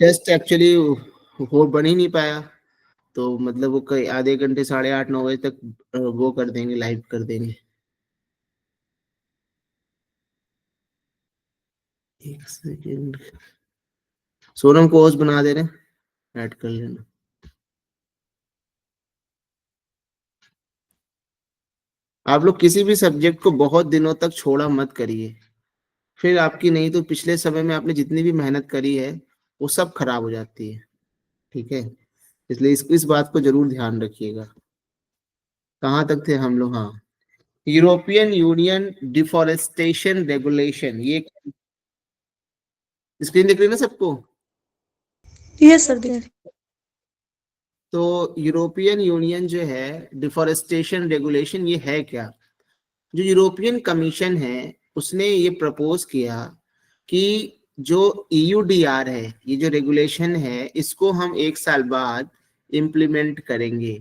Test actually हो बन ही नहीं पाया, तो मतलब वो कई आधे घंटे 8:30-9 बजे तक वो कर देंगे, लाइव कर देंगे। एक सेकेंड, सोनम को होस्ट बना दे रहे हैं, ऐड कर लेना। आप लोग किसी भी सब्जेक्ट को बहुत दिनों तक छोड़ा मत करिए, फिर आपकी नहीं तो पिछले समय में आपने जितनी भी मेहनत करी है वो सब खराब हो जाती है। ठीक है, इसलिए इस बात को जरूर ध्यान रखिएगा। कहाँ तक थे हम लोग? हाँ, यूरोपियन यूनियन डिफॉरेस्टेशन रेगुलेशन, ये स्क्रीन दिख रही है ना सबको? यस सर, दिख तो यूरोपियन यूनियन जो है डिफॉरेस्टेशन रेगुलेशन, ये है क्या? जो यूरोपियन कमीशन है उसने ये प्रपोज किया कि जो ईयूडीआर है, ये जो रेगुलेशन है, इसको हम 1 साल बाद इम्प्लीमेंट करेंगे।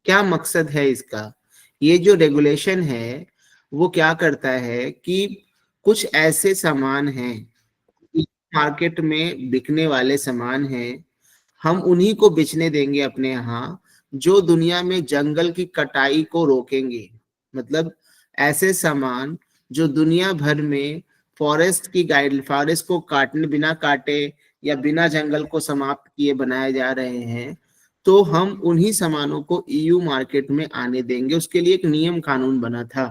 क्या मकसद है इसका? ये जो रेगुलेशन है वो क्या करता है कि कुछ ऐसे सामान हैं, मार्केट में बिकने वाले सामान हैं, हम उन्हीं को बेचने देंगे अपने यहाँ, जो दुनिया में जंगल की कटाई को रोकेंगे। मतलब ऐसे सामान जो दुनिया भर में फॉरेस्ट को काटने, बिना काटे या बिना जंगल को समाप्त किए बनाए जा रहे हैं, तो हम उन्हीं सामानों को ईयू मार्केट में आने देंगे। उसके लिए एक नियम कानून बना था।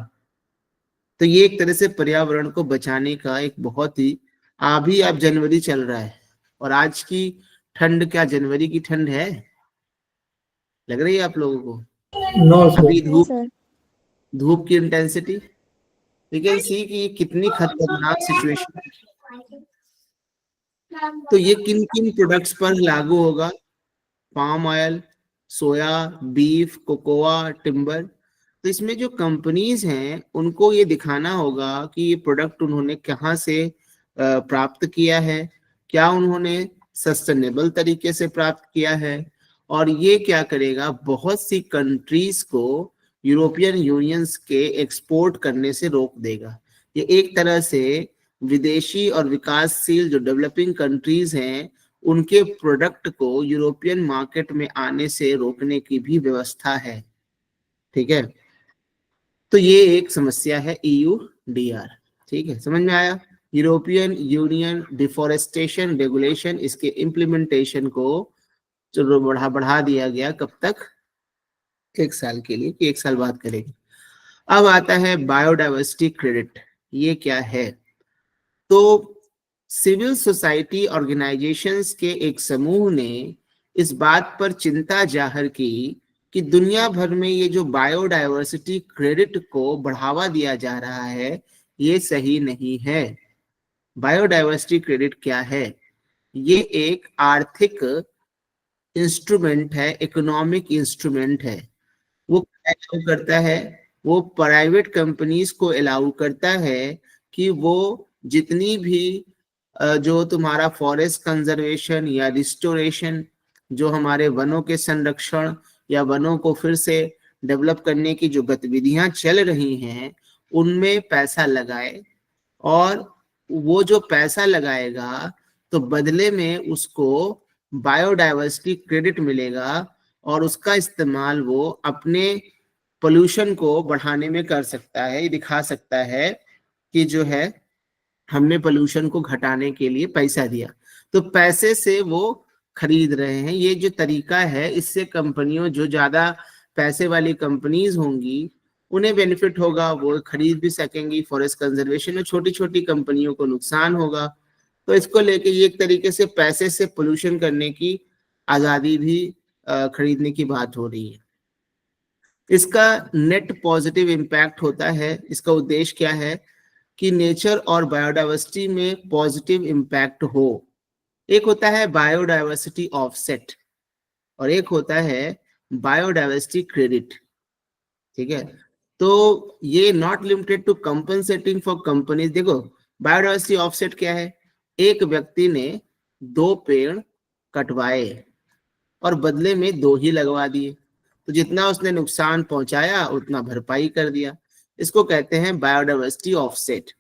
तो ये एक तरह से पर्यावरण को बचाने का एक बहुत ही, अभी आप जनवरी चल रहा है और आज की ठंड, क्या जनवरी की ठंड है लग रही है आप लोगों को? नो अभी सर। धूप, धूप की इंटेंसिटी यू कैन सी कि ये कितनी खतरनाक सिचुएशन है। तो ये किन किन प्रोडक्ट्स पर लागू होगा? पाम ऑयल, सोया, बीफ, कोकोआ, टिम्बर। तो इसमें जो कंपनीज हैं उनको ये दिखाना होगा कि ये प्रोडक्ट उन्होंने कहाँ से प्राप्त किया है, क्या उन्होंने सस्टेनेबल तरीके से प्राप्त किया है। और ये क्या करेगा, बहुत सी कंट्रीज को यूरोपियन यूनियंस के एक्सपोर्ट करने से रोक देगा। ये एक तरह से विदेशी और विकासशील जो डेवलपिंग कंट्रीज हैं उनके प्रोडक्ट को यूरोपियन मार्केट में आने से रोकने की भी व्यवस्था है। ठीक है, तो ये एक समस्या है ईयू डीआर। ठीक है, समझ में आया? यूरोपियन यूनियन डिफॉरेस्टेशन रेगुलेशन, इसके इम्प्लीमेंटेशन को चलो बढ़ा दिया गया, कब तक? 1 साल के लिए, कि 1 साल बाद करेंगे। अब आता है बायोडाइवर्सिटी क्रेडिट, ये क्या है? तो सिविल सोसाइटी ऑर्गेनाइजेशंस के एक समूह ने इस बात पर चिंता जाहिर की कि दुनिया भर में ये जो बायोडायवर्सिटी क्रेडिट को बढ़ावा दिया जा रहा है ये सही नहीं है। बायोडायवर्सिटी क्रेडिट क्या है? ये एक आर्थिक इंस्ट्रूमेंट है, इकोनॉमिक इंस्ट्रूमेंट है। वो अलाउ करता है, वो प्राइवेट कंपनीज को अलाउ करता है कि वो जितनी भी जो तुम्हारा फॉरेस्ट कंजर्वेशन या रिस्टोरेशन, जो हमारे वनों के संरक्षण या वनों को फिर से डेवलप करने की जो गतिविधियां चल रही हैं उनमें पैसा लगाए, और वो जो पैसा लगाएगा तो बदले में उसको बायोडायवर्सिटी क्रेडिट मिलेगा, और उसका इस्तेमाल वो अपने पोल्यूशन को बढ़ाने में कर सकता है। ये दिखा सकता है कि जो है हमने पोल्यूशन को घटाने के लिए पैसा दिया, तो पैसे से वो खरीद रहे हैं। ये जो तरीका है इससे कंपनियों, जो ज्यादा पैसे वाली कंपनीज होंगी उन्हें बेनिफिट होगा, वो खरीद भी सकेंगी फॉरेस्ट कंजर्वेशन में, छोटी छोटी कंपनियों को नुकसान होगा। तो इसको लेके ये एक तरीके से पैसे से पोल्यूशन करने की आजादी भी खरीदने की बात हो रही है। इसका नेट पॉजिटिव इम्पैक्ट होता है। इसका उद्देश्य क्या है कि नेचर और बायोडायवर्सिटी में पॉजिटिव इम्पैक्ट हो। एक होता है बायोडायवर्सिटी ऑफसेट और एक होता है बायोडायवर्सिटी क्रेडिट। ठीक है, तो ये not limited to compensating for companies. देखो, बायोडायवर्सिटी ऑफसेट क्या है? एक व्यक्ति ने 2 पेड़ कटवाए और बदले में 2 ही लगवा दिए, तो जितना उसने नुकसान पहुंचाया उतना भरपाई कर दिया। इसको कहते हैं बायोडायवर्सिटी ऑफसेट।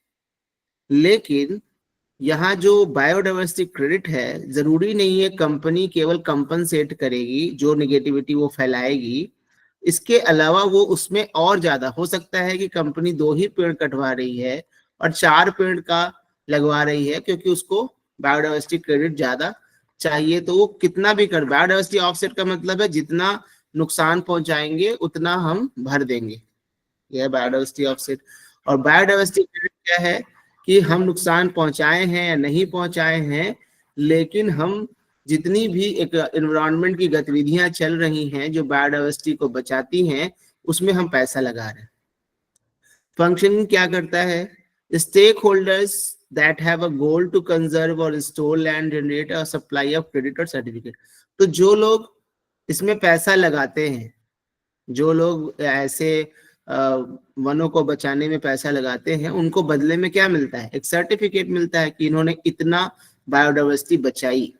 लेकिन यहाँ जो बायोडाइवर्सिटी क्रेडिट है, जरूरी नहीं है कंपनी केवल कंपनसेट करेगी जो नेगेटिविटी वो फैलाएगी, इसके अलावा वो उसमें और ज्यादा हो सकता है कि कंपनी 2 ही पेड़ कटवा रही है और 4 पेड़ का लगवा रही है, क्योंकि उसको बायोडाइवर्सिटी क्रेडिट ज्यादा चाहिए। तो वो कितना भी कर, बायोडाइवर्सिटी ऑफसेट का मतलब है जितना नुकसान पहुंचाएंगे उतना हम भर देंगे, यह है बायोडाइवर्सिटी ऑफसेट। और बायोडाइवर्सिटी क्रेडिट क्या है कि हम नुकसान पहुंचाए हैं या नहीं पहुंचाए हैं, लेकिन हम जितनी भी एक एनवायरनमेंट की गतिविधियां चल रही हैं जो बायोडाइवर्सिटी को बचाती हैं, उसमें हम पैसा लगा रहे हैं। फंक्शनिंग क्या करता है? Stakeholders that have a goal to conserve और store land, generate a supply of credit और सर्टिफिकेट। तो जो लोग इसमें पैसा लगाते हैं, जो लोग ऐसे वनों को बचाने में पैसा लगाते हैं, उनको बदले में क्या मिलता है? एक सर्टिफिकेट मिलता है कि इन्होंने इतना बायोडाइवर्सिटी बचाई।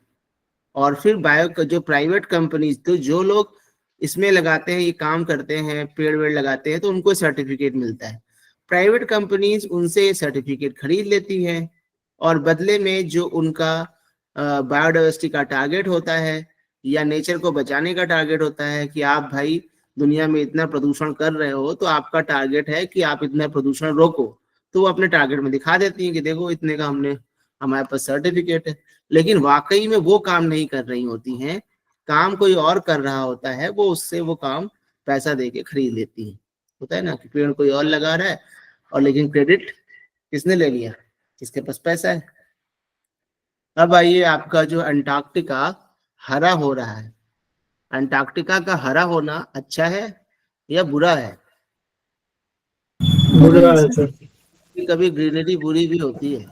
और फिर बायो जो प्राइवेट कंपनीज, तो जो लोग इसमें लगाते हैं, ये काम करते हैं, पेड़ वेड़ लगाते हैं, तो उनको सर्टिफिकेट मिलता है। प्राइवेट कंपनीज उनसे सर्टिफिकेट खरीद लेती हैं और बदले में जो उनका बायोडाइवर्सिटी का टारगेट होता है या नेचर को बचाने का टारगेट होता है कि आप भाई दुनिया में इतना प्रदूषण कर रहे हो, तो आपका टारगेट है कि आप इतना प्रदूषण रोको, तो वो अपने टारगेट में दिखा देती हैं कि देखो इतने का हमारे पास सर्टिफिकेट है। लेकिन वाकई में वो काम नहीं कर रही होती हैं, काम कोई और कर रहा होता है, वो उससे वो काम पैसा दे के खरीद लेती है। होता है ना कि पेड़ कोई और लगा रहा है और लेकिन क्रेडिट किसने ले लिया? जिसके पास पैसा है। अब आइए, आपका जो अंटार्कटिका हरा हो रहा है, अंटार्कटिका का हरा होना अच्छा है या बुरा है? बुरा है सर। कभी ग्रीनरी बुरी भी होती है।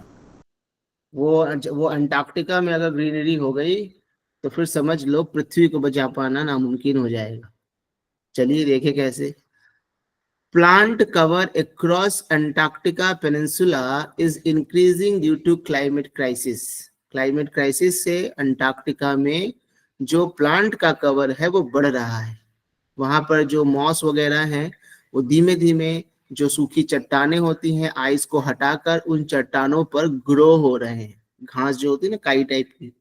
वो अंटार्कटिका में अगर ग्रीनरी हो गई तो फिर समझ लो पृथ्वी को बचा पाना नामुमकिन हो जाएगा। चलिए देखे कैसे। Plant cover across Antarctica peninsula is increasing due to climate crisis. Climate crisis से अंटार्कटिका में जो प्लांट का कवर है वो बढ़ रहा है। वहां पर जो मॉस वगैरह हैं वो धीमे धीमे जो सूखी चट्टानें होती हैं, आइस को हटाकर उन चट्टानों पर ग्रो हो रहे हैं, घास जो होती है ना काई टाइप की।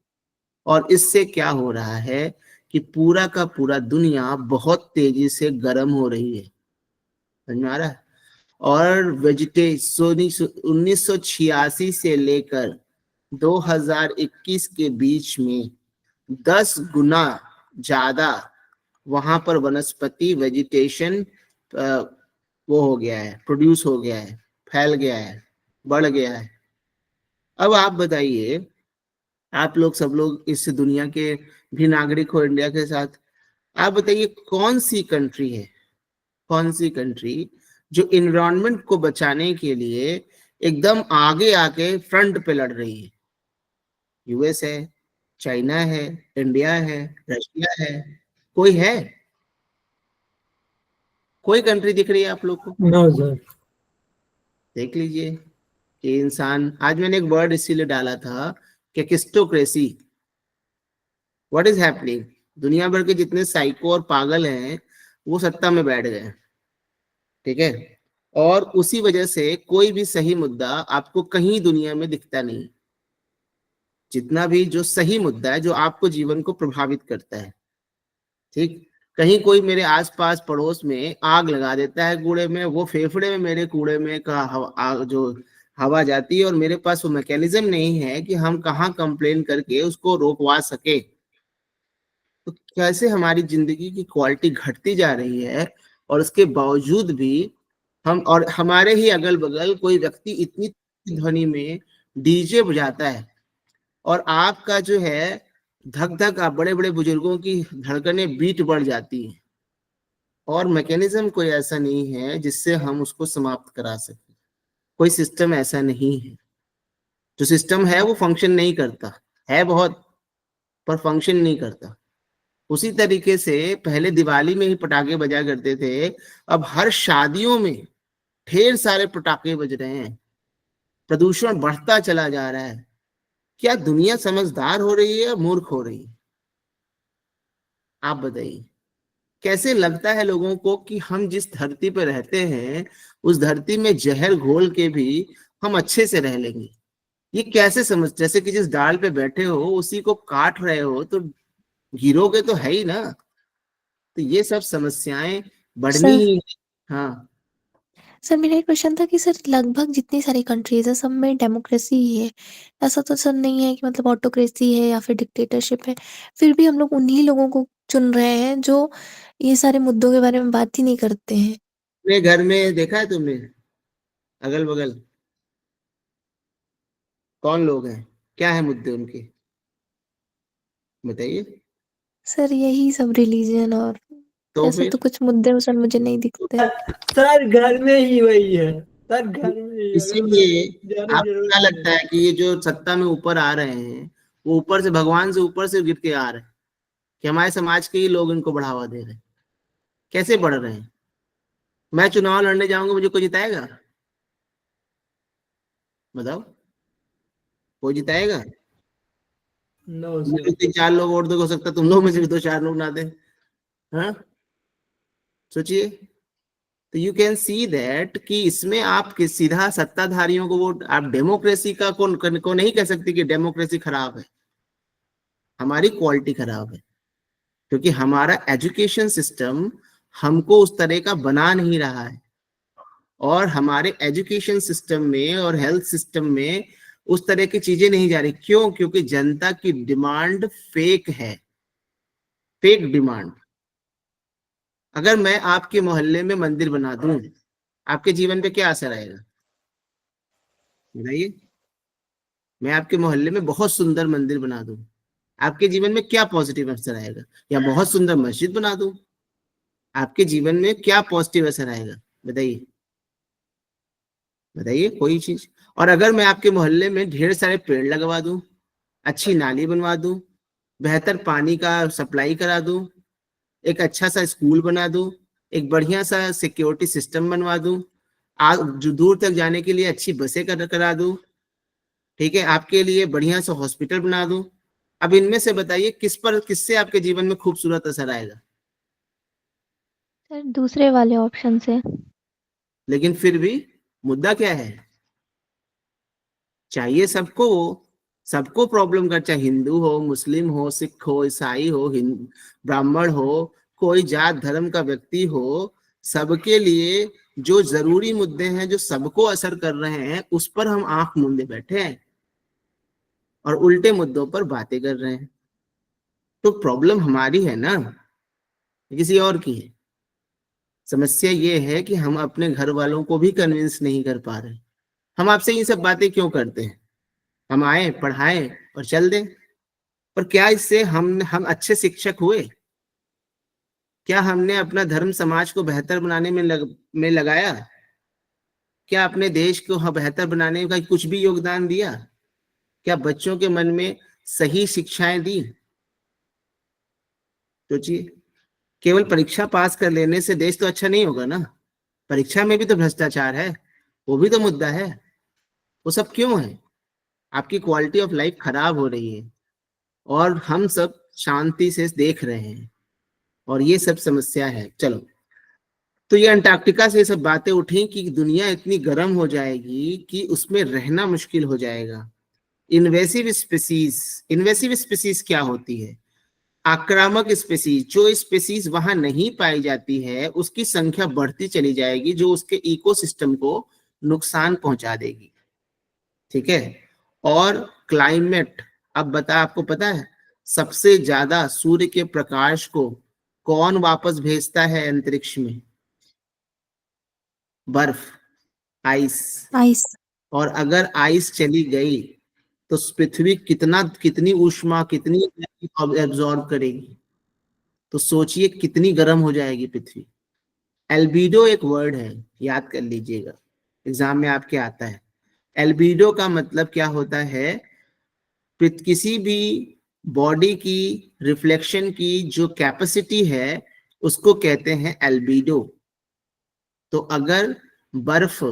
और इससे क्या हो रहा है कि पूरा का पूरा दुनिया बहुत तेजी से गर्म हो रही है। समझ में आ रहा है? और वेजिटेशन 1986 से लेकर 2021 के बीच में 10 गुना ज्यादा वहां पर वनस्पति वेजिटेशन वो हो गया है, प्रोड्यूस हो गया है, फैल गया है, बढ़ गया है। अब आप बताइए, आप लोग सब लोग इस दुनिया के भी नागरिक हो इंडिया के साथ, आप बताइए कौन सी कंट्री है, कौन सी कंट्री जो इन्वायरमेंट को बचाने के लिए एकदम आगे आके फ्रंट पे लड़ रही है? यूएस है, चाइना है, इंडिया है, रशिया है, कोई है? कोई कंट्री दिख रही है आप लोग को? No sir. देख लीजिए कि इंसान, आज मैंने एक वर्ड इसीलिए डाला था कि किस्टोक्रेसी। What is happening? दुनिया भर के जितने साइको और पागल हैं वो सत्ता में बैठ गए हैं, ठीक है? और उसी वजह से कोई भी सही मुद्दा आपको कहीं दुनिया में दिखता नहीं। जितना भी जो सही मुद्दा है जो आपको जीवन को प्रभावित करता है, ठीक, कहीं कोई मेरे आसपास पड़ोस में आग लगा देता है कूड़े में, वो फेफड़े में मेरे कूड़े में का जो हवा जाती है, और मेरे पास वो मैकेनिज्म नहीं है कि हम कहाँ कंप्लेन करके उसको रोकवा सके। तो कैसे हमारी जिंदगी की क्वालिटी घटती जा रही है, और उसके बावजूद भी हम, और हमारे ही अगल बगल कोई व्यक्ति इतनी ध्वनि में डीजे बजाता है, और आपका जो है धक धक, आप बड़े बड़े बुजुर्गों की धड़कनें बीट बढ़ जाती है, और मैकेनिज्म कोई ऐसा नहीं है जिससे हम उसको समाप्त करा सके। कोई सिस्टम ऐसा नहीं है। जो सिस्टम है वो फंक्शन नहीं करता है, बहुत, पर फंक्शन नहीं करता। उसी तरीके से पहले दिवाली में ही पटाखे बजा करते थे, अब हर शादियों में ढेर सारे पटाखे बज रहे हैं, प्रदूषण बढ़ता चला जा रहा है। क्या दुनिया समझदार हो रही है या मूर्ख हो रही है? आप बताइए। कैसे लगता है लोगों को कि हम जिस धरती पर रहते हैं उस धरती में जहर घोल के भी हम अच्छे से रह लेंगे? ये कैसे समझ, जैसे कि जिस डाल पे बैठे हो उसी को काट रहे हो तो गिरोगे तो है ही ना। तो ये सब समस्याएं बढ़नी सर ही है। हाँ, सर मेरा एक क्वेश्चन था कि सर लगभग जितनी सारी कंट्रीज है सब में डेमोक्रेसी ही है। ऐसा तो सर नहीं है कि मतलब ऑटोक्रेसी है या फिर डिक्टेटरशिप है। फिर भी हम लोग उन्हीं लोगों को चुन रहे हैं जो ये सारे मुद्दों के बारे में बात ही नहीं करते हैं। अपने घर में देखा है तुमने, अगल बगल कौन लोग हैं, क्या है मुद्दे उनके, बताइए। सर यही सब रिलीजन और तो ऐसे तो फिर कुछ मुद्दे सर मुझे नहीं दिखते। सर घर में ही वही है। सर घर में ही, अगर इसीलिए जाने की आपको क्या जरूरत नहीं लगता है। है कि ये जो सत्ता में ऊपर आ रहे हैं वो ऊपर से, भगवान से ऊपर से गिर के आ रहे हैं, कि हमारे समाज के ही लोग इनको बढ़ावा दे रहे हैं? कैसे बढ़ रहे हैं? मैं चुनाव लड़ने जाऊंगा, मुझे कोई जिताएगा? बताओ, कोई जिताएगा? नो मुझे सर। 3-4 लोग वोट दे, हो सकता है तुम लोग में से भी 2-4 लोग ना दे। हाँ, सोचिए। तो यू कैन सी दैट कि इसमें आप सीधा सत्ताधारियों को वोट, आप डेमोक्रेसी का को नहीं कह सकते कि डेमोक्रेसी खराब है। हमारी क्वालिटी खराब है, क्योंकि हमारा एजुकेशन सिस्टम हमको उस तरह का बना नहीं रहा है, और हमारे एजुकेशन सिस्टम में और हेल्थ सिस्टम में उस तरह की चीजें नहीं जा रही। क्यों? क्योंकि जनता की डिमांड फेक है, फेक डिमांड। अगर मैं आपके मोहल्ले में मंदिर बना दूं, आपके जीवन पे क्या असर आएगा, बताइए। मैं आपके मोहल्ले में बहुत सुंदर मंदिर बना दूं, आपके जीवन में क्या पॉजिटिव असर आएगा? या बहुत सुंदर मस्जिद बना दूं, आपके जीवन में क्या पॉजिटिव असर आएगा, बताइए। बताइए कोई चीज। और अगर मैं आपके मोहल्ले में ढेर सारे पेड़ लगवा दूं, अच्छी नाली बनवा दूं, बेहतर पानी का सप्लाई करा दूं, एक अच्छा सा स्कूल बना दूं, एक बढ़िया सा सिक्योरिटी सिस्टम बनवा दूं, जो दूर तक जाने के लिए अच्छी बसें करा दूं, ठीक है, आपके लिए बढ़िया सा हॉस्पिटल बना दूं, अब इनमें से बताइए किस पर, किससे आपके जीवन में खूबसूरत असर आएगा? सर दूसरे वाले ऑप्शन से। लेकिन फिर भी मुद्दा क्या है, चाहिए सबको, सबको प्रॉब्लम कर, चाहे हिंदू हो, मुस्लिम हो, सिख हो, ईसाई हो, ब्राह्मण हो, कोई जात धर्म का व्यक्ति हो, सबके लिए जो जरूरी मुद्दे हैं जो सबको असर कर रहे हैं उस पर हम आंख मूंदे बैठे हैं और उल्टे मुद्दों पर बातें कर रहे हैं। तो प्रॉब्लम हमारी है ना, किसी और की है। समस्या ये है कि हम अपने घर वालों को भी कन्विंस नहीं कर पा रहे। हम आपसे ये सब बातें क्यों करते हैं? हम आए, पढ़ाएं और चल दें, पर क्या इससे हम अच्छे शिक्षक हुए? क्या हमने अपना धर्म समाज को बेहतर बनाने में लगाया? क्या अपने देश को बेहतर बनाने का कुछ भी योगदान दिया? क्या बच्चों के मन में सही शिक्षाएं दी? सोचिए। केवल परीक्षा पास कर लेने से देश तो अच्छा नहीं होगा ना, परीक्षा में भी तो भ्रष्टाचार है, वो भी तो मुद्दा है। वो सब क्यों है? आपकी क्वालिटी ऑफ लाइफ खराब हो रही है और हम सब शांति से देख रहे हैं, और ये सब समस्या है। चलो, तो ये अंटार्कटिका से ये सब बातें उठी कि दुनिया इतनी गर्म हो जाएगी कि उसमें रहना मुश्किल हो जाएगा। इन्वेसिव स्पीसीज, इन्वेसिव स्पीसीज क्या होती है? आक्रामक स्पीसीज, जो स्पीसीज वहां नहीं पाई जाती है उसकी संख्या बढ़ती चली जाएगी, जो उसके इकोसिस्टम को नुकसान पहुंचा देगी, ठीक है। और क्लाइमेट, अब आपको पता है सबसे ज्यादा सूर्य के प्रकाश को कौन वापस भेजता है अंतरिक्ष में? बर्फ, आइस। आइस। और अगर आइस चली गई तो पृथ्वी कितनी ऊष्मा, कितनी एब्जॉर्ब करेगी? तो सोचिए कितनी गर्म हो जाएगी पृथ्वी। एल्बिडो एक वर्ड है, याद कर लीजिएगा, एग्जाम में आपके आता है। एल्बिडो का मतलब क्या होता है? किसी भी बॉडी की रिफ्लेक्शन की जो कैपेसिटी है उसको कहते हैं एल्बिडो। तो अगर बर्फ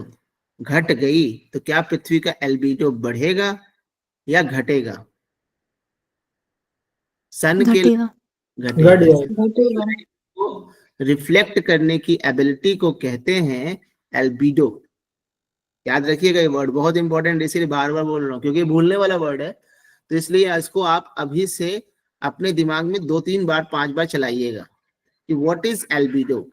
घट गई तो क्या पृथ्वी का एल्बिडो बढ़ेगा या घटेगा? सन के घटेगा। घटेगा। घट जाएगा। घटेगा। को रिफ्लेक्ट करने की एबिलिटी को कहते हैं एल्बिडो। याद रखिएगा, ये वर्ड बहुत इंपॉर्टेंट, इसीलिए बार बार बोल रहा हूँ क्योंकि भूलने वाला वर्ड है। तो इसलिए इसको आप अभी से अपने दिमाग में 2-3 बार 5 बार चलाइएगा कि व्हाट इज एल्बिडो।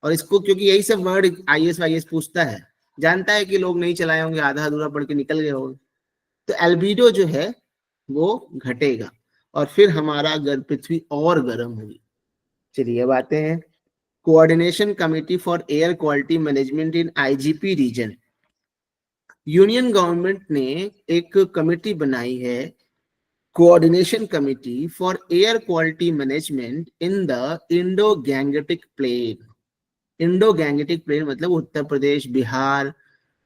और इसको क्योंकि यही सब वर्ड आईएएस वाईएएस पूछता है, जानता है कि लोग नहीं चलाए होंगे, आधा अधूरा पढ़ के निकल गए होंगे। तो एल्बिडो जो है वो घटेगा और फिर हमारा पृथ्वी और गर्म होगी। चलिए अब आते हैं coordination committee for air quality management in IGP region. Union government ने एक कमेटी बनाई है, coordination committee for air quality management in the Indo Gangetic plain. Indo Gangetic plain मतलब उत्तर प्रदेश, बिहार,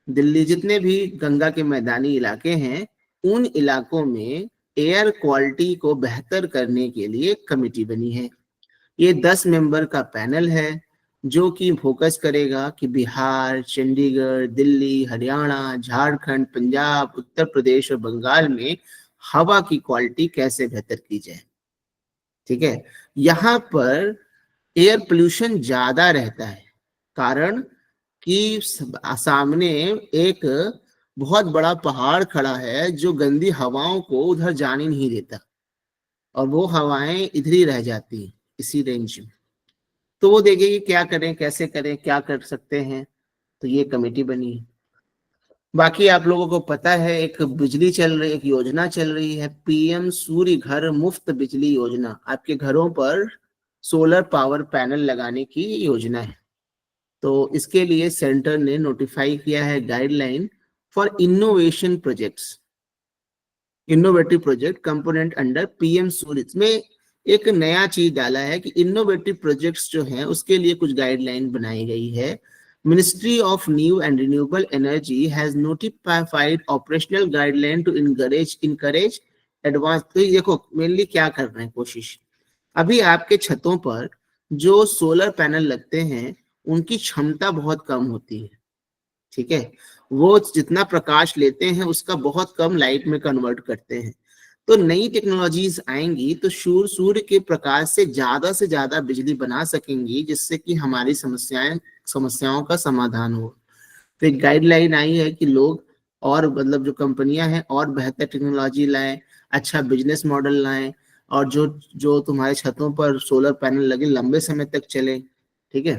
दिल्ली, जितने भी गंगा के मैदानी इलाके हैं उन इलाकों में एयर क्वालिटी को बेहतर करने के लिए कमेटी बनी है। ये 10 मेंबर का पैनल है जो कि फोकस करेगा कि बिहार, चंडीगढ़, दिल्ली, हरियाणा, झारखंड, पंजाब, उत्तर प्रदेश और बंगाल में हवा की क्वालिटी कैसे बेहतर की जाए। ठीक है, यहाँ पर एयर पोल्यूशन ज्यादा रहता है, कारण कि सामने एक बहुत बड़ा पहाड़ खड़ा है जो गंदी हवाओं को उधर जाने नहीं देता और वो हवाएं इधर ही रह जाती हैं इसी रेंज में। तो वो देखेगी क्या करें, कैसे करें, क्या कर सकते हैं, तो ये कमेटी बनी है। बाकी आप लोगों को पता है एक बिजली चल रही, एक योजना चल रही है, पीएम सूर्य घर मुफ्त बिजली योजना। आपके घरों पर सोलर पावर पैनल लगाने की योजना है। तो इसके लिए सेंटर ने नोटिफाई किया है guideline for innovation projects, innovative project component under PM Surya में एक नया चीज डाला है कि इनोवेटिव प्रोजेक्ट्स जो हैं उसके लिए कुछ गाइडलाइन बनाई गई है। Ministry of new and renewable energy has notified operational guideline to encourage advance. तो देखो मेनली क्या कर रहे हैं कोशिश, अभी आपके छतों पर जो सोलर पैनल लगते हैं उनकी क्षमता बहुत कम होती है। ठीक है, वो जितना प्रकाश लेते हैं उसका बहुत कम लाइट में कन्वर्ट करते हैं। तो नई टेक्नोलॉजीज आएंगी तो सूर्य के प्रकाश से ज्यादा बिजली बना सकेंगी, जिससे कि हमारी समस्याओं का समाधान हो। तो एक गाइडलाइन आई है कि लोग और मतलब जो कंपनियां हैं और बेहतर टेक्नोलॉजी लाएं, अच्छा बिजनेस मॉडल लाएं और जो तुम्हारे छतों पर सोलर पैनल लगे लंबे समय तक चले। ठीक है,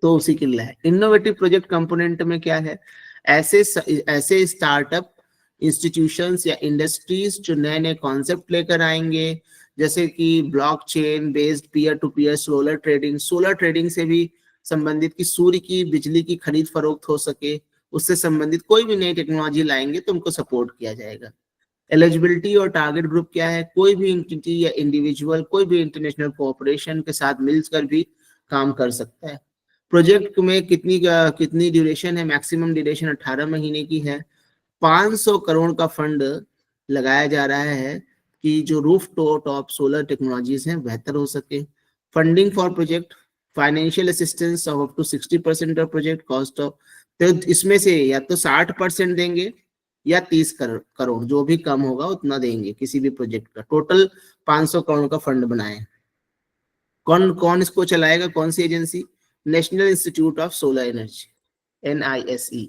तो उसी के लिए है। इनोवेटिव प्रोजेक्ट कंपोनेंट में क्या है, ऐसे स्टार्टअप इंस्टीट्यूशंस या इंडस्ट्रीज जो नए नए कॉन्सेप्ट लेकर आएंगे, जैसे कि blockchain based peer to peer solar trading से भी संबंधित कि सूर्य की बिजली की खरीद फरोख्त हो सके, उससे संबंधित कोई भी नई टेक्नोलॉजी लाएंगे तो उनको सपोर्ट किया जाएगा। एलिजिबिलिटी और टारगेट ग्रुप क्या है, कोई भी एंटिटी या इंडिविजुअल कोई भी इंटरनेशनल कोऑपरेशन के साथ मिलकर भी काम कर सकता है। प्रोजेक्ट में कितनी ड्यूरेशन है, मैक्सिमम ड्यूरेशन 18 महीने की है। 500 करोड़ का फंड लगाया जा रहा है कि जो रूफ टॉप सोलर टेक्नोलॉजीज हैं बेहतर हो सके। Funding for project, financial assistance of up to 60% of project cost of. तो इसमें से या तो 60% देंगे या 30 करोड़ जो भी कम होगा उतना देंगे किसी भी प्रोजेक्ट का। टोटल 500 करोड़ का फंड बनाए। कौन कौन इसको चलाएगा, कौन सी agency, national institute of solar energy NISE।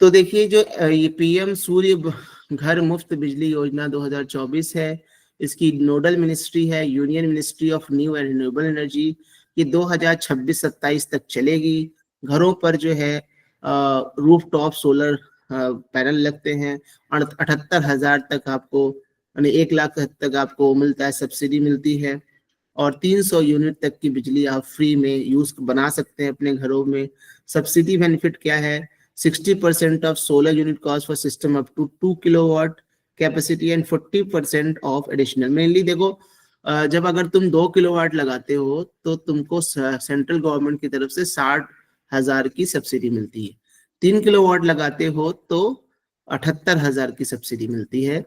तो देखिए जो ये पीएम सूर्य घर मुफ्त बिजली योजना 2024 है, इसकी नोडल मिनिस्ट्री है union ministry of new and renewable energy. ये 2026-27 तक चलेगी। घरों पर जो है रूफ टॉप सोलर पैनल लगते हैं, 78,000 तक आपको, यानी 1 लाख तक आपको मिलता है, सब्सिडी मिलती है और 300 यूनिट तक की बिजली आप फ्री में यूज बना सकते हैं अपने घरों में। सब्सिडी बेनिफिट क्या है, 60% of solar unit cost for system up to 2 kilowatt capacity and 40% of additional. Mainly देखो जब अगर तुम 2 किलोवाट लगाते हो तो तुमको सेंट्रल गवर्नमेंट की तरफ से 60,000 की सब्सिडी मिलती है। 3 किलोवाट लगाते हो तो 78,000 की सब्सिडी मिलती है।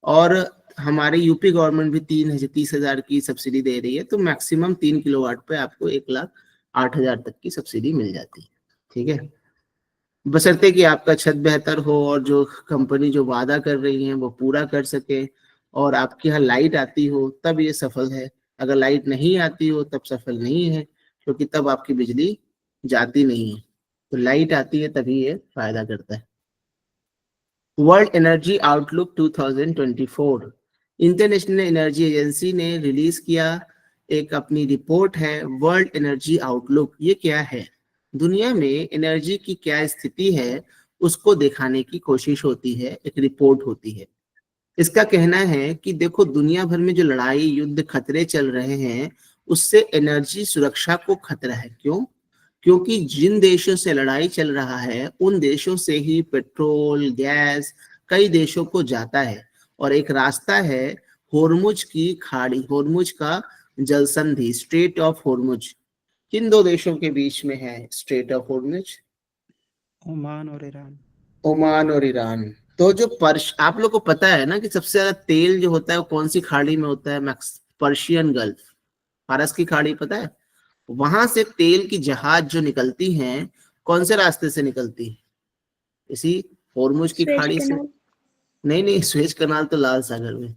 और हमारे यूपी गवर्नमेंट भी 30,000 की सब्सिडी दे रही है। तो मैक्सिमम 3 किलोवाट पे आपको 1,08,000 तक की सब्सिडी मिल जाती है। ठीक है, बशर्ते कि आपका छत बेहतर हो और जो कंपनी जो वादा कर रही है वो पूरा कर सके और आपके यहाँ लाइट आती हो तब ये सफल है। अगर लाइट नहीं आती हो तब सफल नहीं है, क्योंकि तब आपकी बिजली जाती नहीं है। तो लाइट आती है तभी ये फायदा करता है। World energy outlook 2024, international energy agency ने रिलीज किया एक अपनी रिपोर्ट है वर्ल्ड एनर्जी आउटलुक। ये क्या है? दुनिया में एनर्जी की क्या स्थिति है उसको दिखाने की कोशिश होती है, एक रिपोर्ट होती है। इसका कहना है कि देखो दुनिया भर में जो लड़ाई युद्ध खतरे चल रहे हैं उससे एनर्जी सुरक्षा को खतरा है। क्यों? क्योंकि जिन देशों से लड़ाई चल रहा है उन देशों से ही पेट्रोल गैस कई देशों को जाता है, और एक रास्ता है होर्मुज की खाड़ी, होर्मुज का जल संधि, स्ट्रेट ऑफ होर्मुज। किन दो देशों के बीच में है स्ट्रेट ऑफ होर्मुज? ओमान और ईरान। ओमान और ईरान। तो जो आप लोग को पता है ना कि सबसे ज्यादा तेल जो होता है वो कौन सी खाड़ी में होता है? पर्शियन गल्फ, फारस की खाड़ी, पता है? वहां से तेल की जहाज जो निकलती हैं कौन से रास्ते से निकलती है? इसी होर्मुज की स्वेज खाड़ी से। कैनाल। नहीं नहीं, स्वेज कनाल तो लाल सागर में।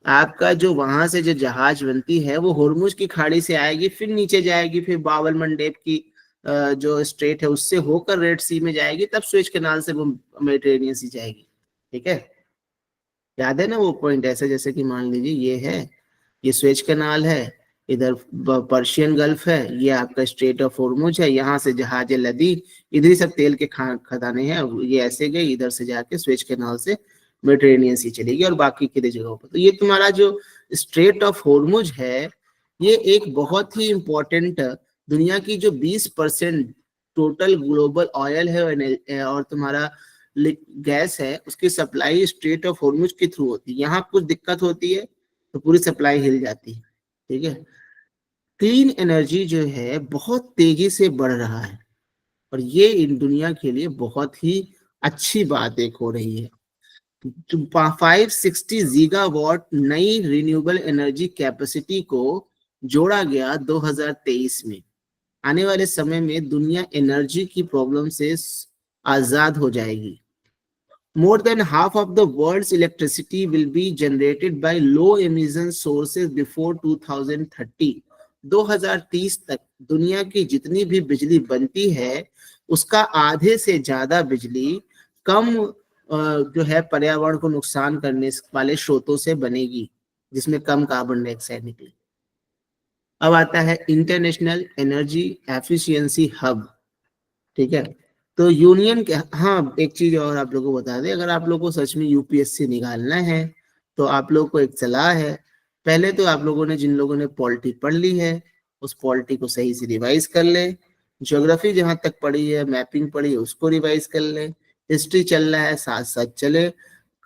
आपका जो वहां से जो जहाज बनती है वो होर्मुज की खाड़ी से आएगी, फिर नीचे जाएगी, फिर बाबल मंडेब की जो स्ट्रेट है उससे होकर रेड सी में जाएगी, तब स्वेज कनाल से वो मेडिटेरेनियन सी जाएगी। ठीक है, याद है ना वो पॉइंट? ऐसे जैसे कि मान लीजिए ये है, ये स्वेज कनाल है, इधर पर्शियन गल्फ है, ये आपका स्ट्रेट ऑफ होर्मुज है, यहाँ से जहाज लदी, इधर ही सब तेल के खदाने हैं, ये ऐसे गए इधर से जाके स्वेज कनाल से मेडिटेरेनियन सी चलेगी और बाकी के जगहों पर। तो ये तुम्हारा जो स्ट्रेट ऑफ होर्मुज है ये एक बहुत ही इंपॉर्टेंट, दुनिया की जो 20% टोटल ग्लोबल ऑयल है और तुम्हारा गैस है उसकी सप्लाई स्ट्रेट ऑफ होर्मुज के थ्रू होती है। यहाँ कुछ दिक्कत होती है तो पूरी सप्लाई हिल जाती है। ठीक है, क्लीन एनर्जी जो है बहुत तेजी से बढ़ रहा है और ये इन दुनिया के लिए बहुत ही अच्छी बात एक हो रही है। 560 गीगावाट नई रिन्यूएबल एनर्जी कैपेसिटी को जोड़ा गया 2023 में। आने वाले समय में दुनिया एनर्जी की प्रॉब्लम से आजाद हो जाएगी। More than half of the world's electricity will be generated by low emission sources before 2030. 2030 तक दुनिया की जितनी भी बिजली बनती है उसका आधे से ज्यादा बिजली कम जो है पर्यावरण को नुकसान करने वाले स्रोतों से बनेगी, जिसमें कम कार्बन डाइऑक्साइड निकले। अब आता है इंटरनेशनल एनर्जी एफिशिएंसी हब। ठीक है, तो यूनियन के, हाँ एक चीज और आप लोगों को बता दें, अगर आप लोगों को सच में यूपीएससी निकालना है तो आप लोगों को एक सलाह है, पहले तो आप लोगों ने, जिन लोगों ने पॉलिटी पढ़ ली है उस पॉलिटी को सही से रिवाइज कर ले, ज्योग्राफी जहां तक पढ़ी है, मैपिंग पढ़ी है उसको रिवाइज कर ले, हिस्ट्री चल रहा है साथ साथ चले,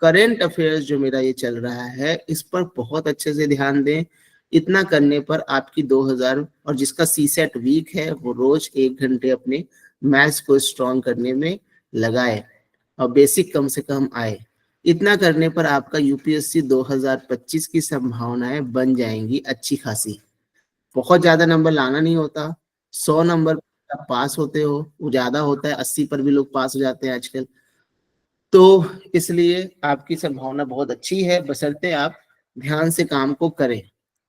करेंट अफेयर्स जो मेरा ये चल रहा है इस पर बहुत अच्छे से ध्यान दें। इतना करने पर आपकी 2000, और जिसका सीसेट वीक है वो रोज 1 घंटे अपने मैथ्स को स्ट्रॉन्ग करने में लगाए और बेसिक कम से कम आए। इतना करने पर आपका यूपीएससी 2025 की संभावनाएं बन जाएंगी अच्छी खासी। बहुत ज्यादा नंबर लाना नहीं होता, 100 नंबर आप पास होते हो, वो ज्यादा होता है, 80 पर भी लोग पास हो जाते हैं आजकल। तो इसलिए आपकी संभावना बहुत अच्छी है, बशर्ते आप ध्यान से काम को करें।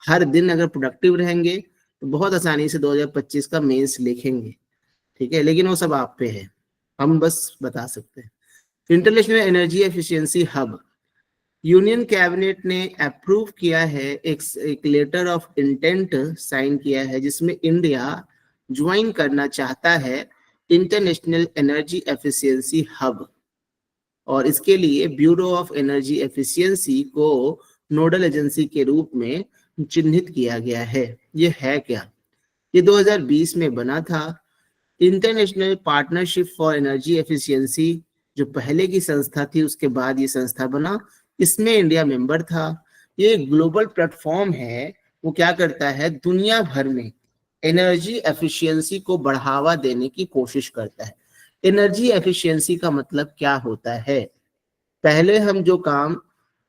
हर दिन अगर प्रोडक्टिव रहेंगे तो बहुत आसानी से 2025 का मेंस लिखेंगे। ठीक है, लेकिन वो सब आप पे है, हम बस बता सकते हैं। International energy efficiency hub, union cabinet ने अप्रूव किया है, एक लेटर ऑफ इंटेंट साइन किया है जिसमें इंडिया ज्वाइन करना चाहता है इंटरनेशनल एनर्जी एफिशिएंसी हब, और इसके लिए ब्यूरो ऑफ एनर्जी एफिशिएंसी को नोडल एजेंसी के रूप में चिन्हित किया गया है। ये है क्या? ये 2020 में बना था। International partnership for energy efficiency जो पहले की संस्था थी उसके बाद ये संस्था बना, इसमें इंडिया मेंबर था। ये ग्लोबल प्लेटफॉर्म है, वो क्या करता है दुनिया भर में एनर्जी एफिशिएंसी को बढ़ावा देने की कोशिश करता है। एनर्जी एफिशिएंसी का मतलब क्या होता है? पहले हम जो काम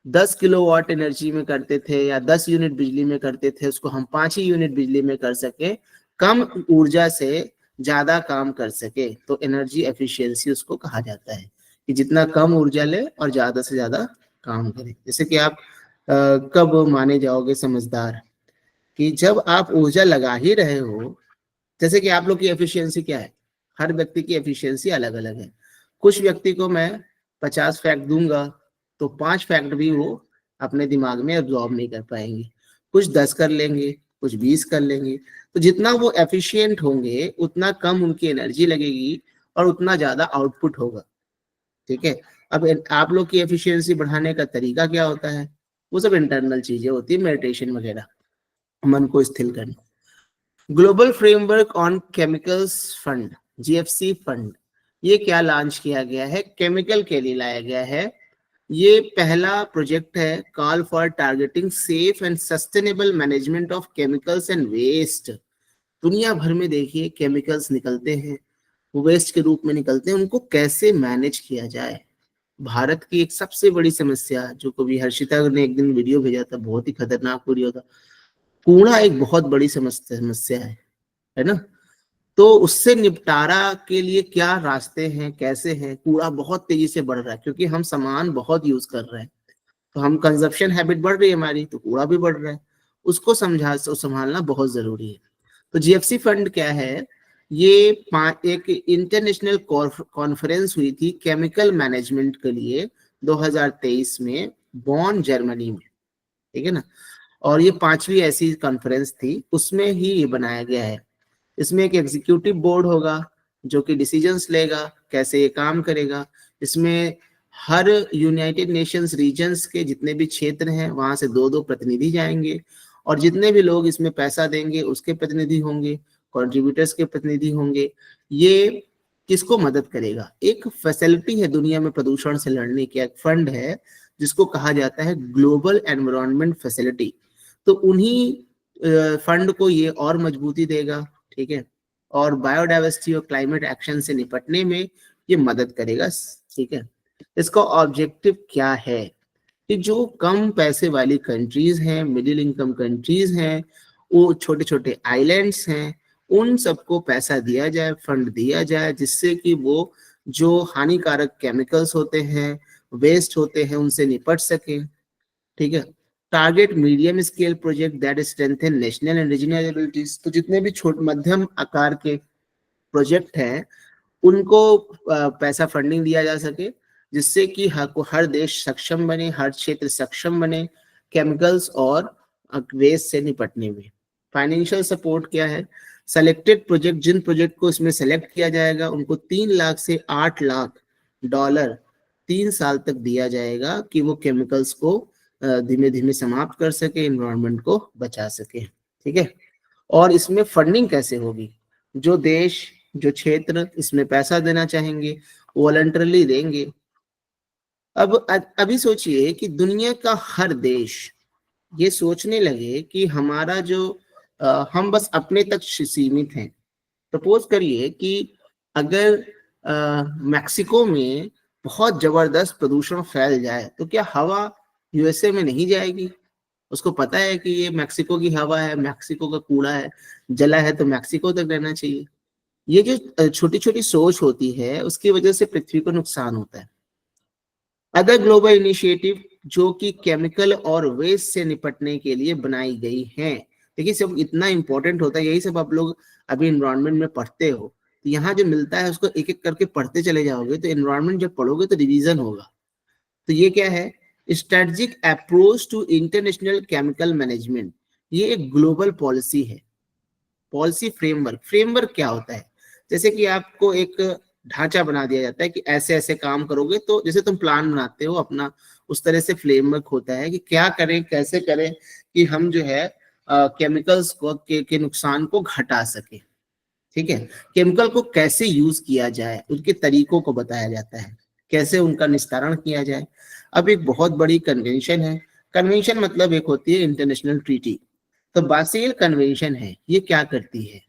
10 किलोवाट एनर्जी में करते थे या 10 यूनिट बिजली में करते थे उसको हम 5 ही यूनिट बिजली में कर सके, कम ऊर्जा से ज्यादा काम कर सके, तो एनर्जी एफिशिएंसी उसको कहा जाता है कि जितना कम ऊर्जा ले और ज्यादा से ज्यादा काम करे। जैसे कि आप कब माने जाओगे समझदार कि जब आप ऊर्जा लगा ही रहे हो, जैसे कि आप लोग की एफिशिएंसी क्या है, हर व्यक्ति की एफिशिएंसी अलग अलग है। कुछ व्यक्ति को मैं 50 फैक्ट दूंगा तो 5 फैक्ट भी वो अपने दिमाग में एब्जॉर्ब नहीं कर पाएंगे, कुछ 10 कर लेंगे, कुछ 20 कर लेंगे। तो जितना वो एफिशिएंट होंगे उतना कम उनकी एनर्जी लगेगी और उतना ज्यादा आउटपुट होगा। ठीक है, अब आप लोग की एफिशिएंसी बढ़ाने का तरीका क्या होता है? वो सब इंटरनल चीजें होती है, मेडिटेशन वगैरह, मन को स्थिर करना। Global framework on chemicals fund, GFC fund, ये क्या लॉन्च किया गया है? केमिकल के लिए लाया गया है। ये पहला प्रोजेक्ट है, call for targeting safe and sustainable management of chemicals and waste. दुनिया भर में देखिए केमिकल्स निकलते हैं, वो वेस्ट के रूप में निकलते हैं, उनको कैसे मैनेज किया जाए। भारत की एक सबसे बड़ी समस्या, जो कभी हर्षिता ने एक दिन वीडियो भेजा था, बहुत ही खतरनाक वीडियो था, कूड़ा एक बहुत बड़ी समस्या है ना। तो उससे निपटारा के लिए क्या रास्ते हैं, कैसे हैं? कूड़ा बहुत तेजी से बढ़ रहा है क्योंकि हम सामान बहुत यूज कर रहे हैं, तो हम कंजप्शन हैबिट बढ़ रही है हमारी, तो कूड़ा भी बढ़ रहा है। उसको संभालना बहुत जरूरी है। तो जीएफसी फंड क्या है? ये एक इंटरनेशनल कॉन्फ्रेंस हुई थी केमिकल मैनेजमेंट के लिए 2023 में बॉन, जर्मनी में, ठीक है ना। और ये 5वीं ऐसी कॉन्फ्रेंस थी, उसमें ही ये बनाया गया है। इसमें एक एग्जीक्यूटिव बोर्ड होगा जो कि डिसीजंस लेगा, कैसे ये काम करेगा। इसमें हर यूनाइटेड नेशंस रीजन्स के जितने भी क्षेत्र हैं वहां से 2-2 प्रतिनिधि जाएंगे, और जितने भी लोग इसमें पैसा देंगे उसके प्रतिनिधि होंगे, कंट्रीब्यूटर्स के प्रतिनिधि होंगे। ये किसको मदद करेगा? एक फैसिलिटी है दुनिया में प्रदूषण से लड़ने की, एक फंड है जिसको कहा जाता है ग्लोबल एनवायरनमेंट फैसिलिटी। तो उन्हीं फंड को ये और मजबूती देगा, ठीक है, और बायोडाइवर्सिटी और क्लाइमेट एक्शन से निपटने में ये मदद करेगा, ठीक है। इसका ऑब्जेक्टिव क्या है कि जो कम पैसे वाली कंट्रीज हैं, मिडिल इनकम कंट्रीज हैं, वो छोटे छोटे आइलैंड्स हैं, उन सबको पैसा दिया जाए, फंड दिया जाए, जिससे कि वो जो हानिकारक केमिकल्स होते हैं, वेस्ट होते हैं, उनसे निपट सके, ठीक है। Target medium scale project that strengthen national and regional abilities. तो जितने भी छोटे मध्यम आकार के प्रोजेक्ट हैं उनको पैसा फंडिंग दिया जा सके, जिससे कि हर देश सक्षम बने, हर क्षेत्र सक्षम बने केमिकल्स और वेस्ट से निपटने में। फाइनेंशियल सपोर्ट क्या है? सेलेक्टेड प्रोजेक्ट, जिन प्रोजेक्ट को इसमें सेलेक्ट किया जाएगा उनको 3 लाख से 8 लाख डॉलर 3 साल तक दिया जाएगा कि वो केमिकल्स को धीमे धीमे समाप्त कर सके, एनवायरनमेंट को बचा सके, ठीक है। और इसमें फंडिंग कैसे होगी? जो देश, जो क्षेत्र इसमें पैसा देना चाहेंगे वॉलंटरली देंगे। अब अभी सोचिए कि दुनिया का हर देश ये सोचने लगे कि हमारा जो हम बस अपने तक सीमित हैं। सपोज करिए कि अगर मैक्सिको में बहुत जबरदस्त प्रदूषण फैल जाए तो क्या हवा यूएसए में नहीं जाएगी? उसको पता है कि ये मैक्सिको की हवा है, मैक्सिको का कूड़ा है, जला है, तो मैक्सिको तक रहना चाहिए। ये जो छोटी छोटी सोच होती है उसकी वजह से पृथ्वी को नुकसान होता है। अदर ग्लोबल इनिशिएटिव जो कि केमिकल और वेस्ट से निपटने के लिए बनाई गई हैं, देखिए सब इतना इंपॉर्टेंट होता है, यही सब आप लोग अभी एनवायरनमेंट में पढ़ते हो, तो यहाँ जो मिलता है उसको एक एक करके पढ़ते चले जाओगे तो एनवायरनमेंट जब पढ़ोगे तो रिवीजन होगा। तो ये क्या है? Strategic approach to international chemical management. ये एक ग्लोबल पॉलिसी है, पॉलिसी फ्रेमवर्क। फ्रेमवर्क क्या होता है? जैसे कि आपको एक ढांचा बना दिया जाता है कि ऐसे ऐसे काम करोगे, तो जैसे तुम प्लान बनाते हो अपना, उस तरह से फ्रेमवर्क होता है कि क्या करें, कैसे करें कि हम जो है केमिकल्स को के नुकसान को घटा सके, ठीक है। केमिकल को कैसे यूज किया जाए, उनके तरीकों को बताया जाता है, कैसे उनका निस्तारण किया जाए। अब एक बहुत बड़ी कन्वेंशन है, कन्वेंशन मतलब एक होती है इंटरनेशनल ट्रीटी। तो बासेल कन्वेंशन है, ये क्या करती है?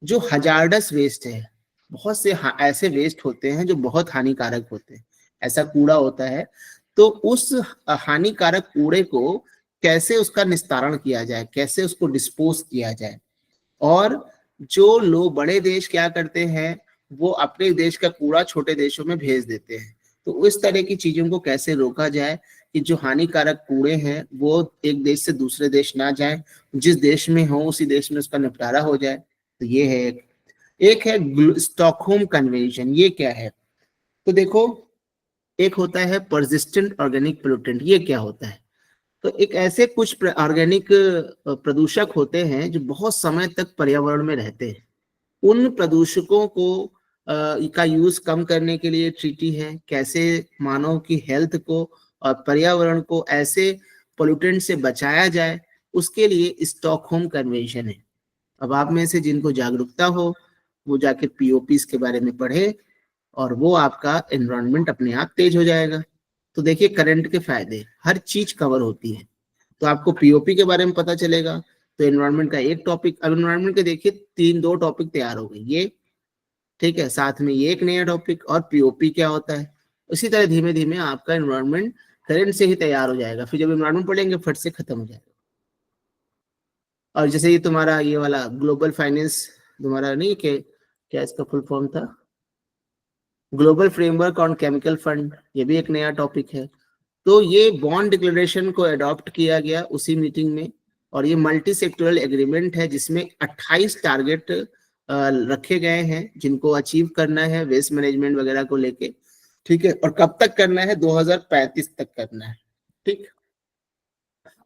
जो हजार्डस वेस्ट है, बहुत से ऐसे वेस्ट होते हैं जो बहुत हानिकारक होते हैं, ऐसा कूड़ा होता है, तो उस हानिकारक कूड़े को कैसे उसका निस्तारण किया जाए, कैसे उसको डिस्पोज किया जाए। और जो लोग बड़े देश क्या करते हैं, वो अपने देश का कूड़ा छोटे देशों में भेज देते हैं। तो उस तरह की चीजों को कैसे रोका जाए कि जो हानिकारक कूड़े हैं वो एक देश से दूसरे देश ना जाए, जिस देश में हो उसी देश में उसका निपटारा हो जाए। तो ये है एक एक है स्टॉकहोम कन्वेंशन। ये क्या है? तो देखो, एक होता है परसिस्टेंट ऑर्गेनिक पोल्यूटेंट। ये क्या होता है? तो एक ऐसे कुछ ऑर्गेनिक प्रदूषक होते हैं जो बहुत समय तक पर्यावरण में रहते हैं। उन प्रदूषकों को का यूज कम करने के लिए ट्रीटी है, कैसे मानव की हेल्थ को और पर्यावरण को ऐसे पोल्यूटेंट से बचाया जाए, उसके लिए स्टॉकहोम कन्वेंशन है। अब आप में से जिनको जागरूकता हो वो जाके पीओपीस के बारे में पढ़े और वो आपका एनवायरनमेंट अपने आप तेज हो जाएगा। तो देखिए, करंट के फायदे, हर चीज कवर होती है। तो आपको पीओपी के बारे में पता चलेगा तो एनवायरनमेंट का एक टॉपिक, अब एनवायरनमेंट के देखिए दो टॉपिक तैयार हो गए, ये ठीक है, साथ में ये एक नया टॉपिक और पीओपी क्या होता है। उसी तरह धीमे धीमे आपका एनवायरनमेंट करंट से ही तैयार हो जाएगा, फिर जब एनवायरनमेंट पढ़ेंगे फट से खत्म हो जाएगा। और जैसे ये तुम्हारा ये वाला ग्लोबल फाइनेंस, तुम्हारा नहीं के क्या इसका फुल फॉर्म था, global framework on chemical fund, ये भी एक नया टॉपिक है। तो ये बॉन्ड डिक्लेरेशन को अडॉप्ट किया गया उसी मीटिंग में, और ये मल्टी सेक्टोरल एग्रीमेंट है जिसमें 28 टारगेट रखे गए हैं जिनको अचीव करना है वेस्ट मैनेजमेंट वगैरह को लेके, ठीक है। और कब तक करना है? 2035 तक करना है, ठीक।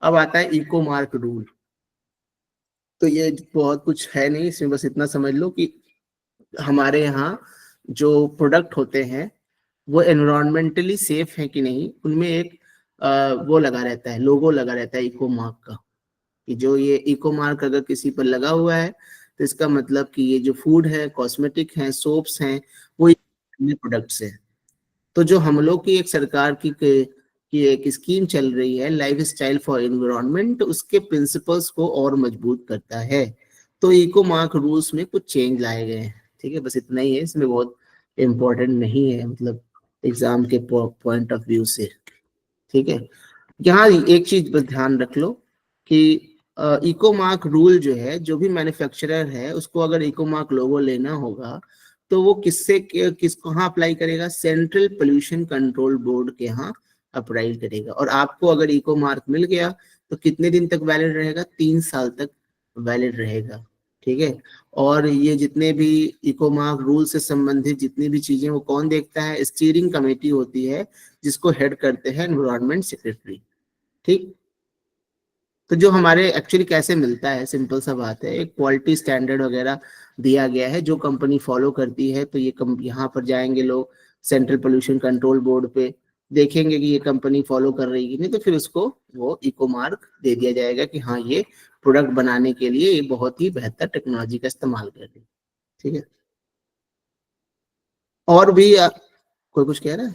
अब आता है इको मार्क रूल। तो ये बहुत कुछ है नहीं, इसमें बस इतना समझ लो कि हमारे यहाँ जो प्रोडक्ट होते हैं वो एनवायरमेंटली सेफ है कि नहीं, उनमें एक वो लगा रहता है, लोगो लगा रहता है इको मार्क का, कि जो ये इको मार्क अगर किसी पर लगा हुआ है तो इसका मतलब कि ये जो फूड है, कॉस्मेटिक है, सोप्स हैं, वो प्रोडक्ट्स है। तो जो हम लोग की एक सरकार की एक स्कीम चल रही है लाइफ स्टाइल फॉर एनवायरनमेंट, उसके प्रिंसिपल्स को और मजबूत करता है। तो इको मार्क रूल्स में कुछ चेंज लाए गए हैं, ठीक है, बस इतना ही है, इसमें बहुत इम्पोर्टेंट नहीं है, मतलब एग्जाम के पॉइंट ऑफ व्यू से, ठीक है। यहाँ एक चीज बस ध्यान रख लो कि इको मार्क रूल जो है, जो भी मैन्युफैक्चरर है उसको अगर इको मार्क लोगो लेना होगा तो वो कहाँ अप्लाई करेगा? सेंट्रल पोल्यूशन कंट्रोल बोर्ड के यहाँ अप्लाई करेगा। और आपको अगर इको मार्क मिल गया तो कितने दिन तक वैलिड रहेगा? 3 साल तक वैलिड रहेगा, ठीक है। और ये जितने भी इको मार्क रूल से संबंधित जितनी भी चीजें वो कौन देखता है? स्टीयरिंग कमेटी होती है जिसको हेड करते हैं एनवायरनमेंट सेक्रेटरी, ठीक। तो जो हमारे एक्चुअली कैसे मिलता है, सिंपल सा बात है, एक क्वालिटी स्टैंडर्ड वगैरह दिया गया है जो कंपनी फॉलो करती है। तो ये यहाँ पर जाएंगे लोग सेंट्रल पोल्यूशन कंट्रोल बोर्ड पे, देखेंगे कि ये कंपनी फॉलो कर रही है कि नहीं, तो फिर उसको वो इको मार्क दे दिया जाएगा कि हाँ ये प्रोडक्ट बनाने के लिए ये बहुत ही बेहतर टेक्नोलॉजी का इस्तेमाल कर रही है, ठीक है। और भी कोई कुछ कह रहा है?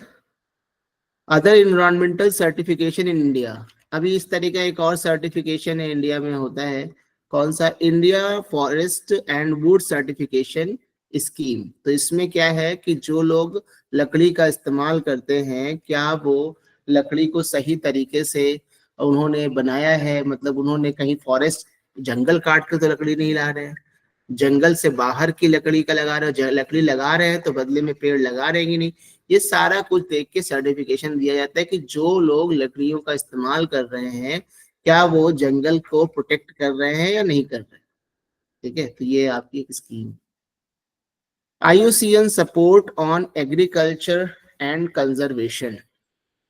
Other environmental certification in India, अभी इस तरह का एक और सर्टिफिकेशन है इंडिया में होता है, कौन सा? India forest and would certification scheme. तो इसमें क्या है कि जो लोग लकड़ी का इस्तेमाल करते हैं, क्या वो लकड़ी को सही तरीके से उन्होंने बनाया है, मतलब उन्होंने कहीं फॉरेस्ट जंगल काट के तो लकड़ी नहीं ला रहे हैं, जंगल से बाहर की लकड़ी का लगा रहे हो, लकड़ी लगा रहे हैं तो बदले में पेड़ लगा रहे हैं नहीं, ये सारा कुछ देख के सर्टिफिकेशन दिया जाता है कि जो लोग लकड़ियों का इस्तेमाल कर रहे हैं क्या वो जंगल को प्रोटेक्ट कर रहे हैं या नहीं कर रहे, ठीक है। तो ये आपकी एक scheme. IUCN support on agriculture and conservation,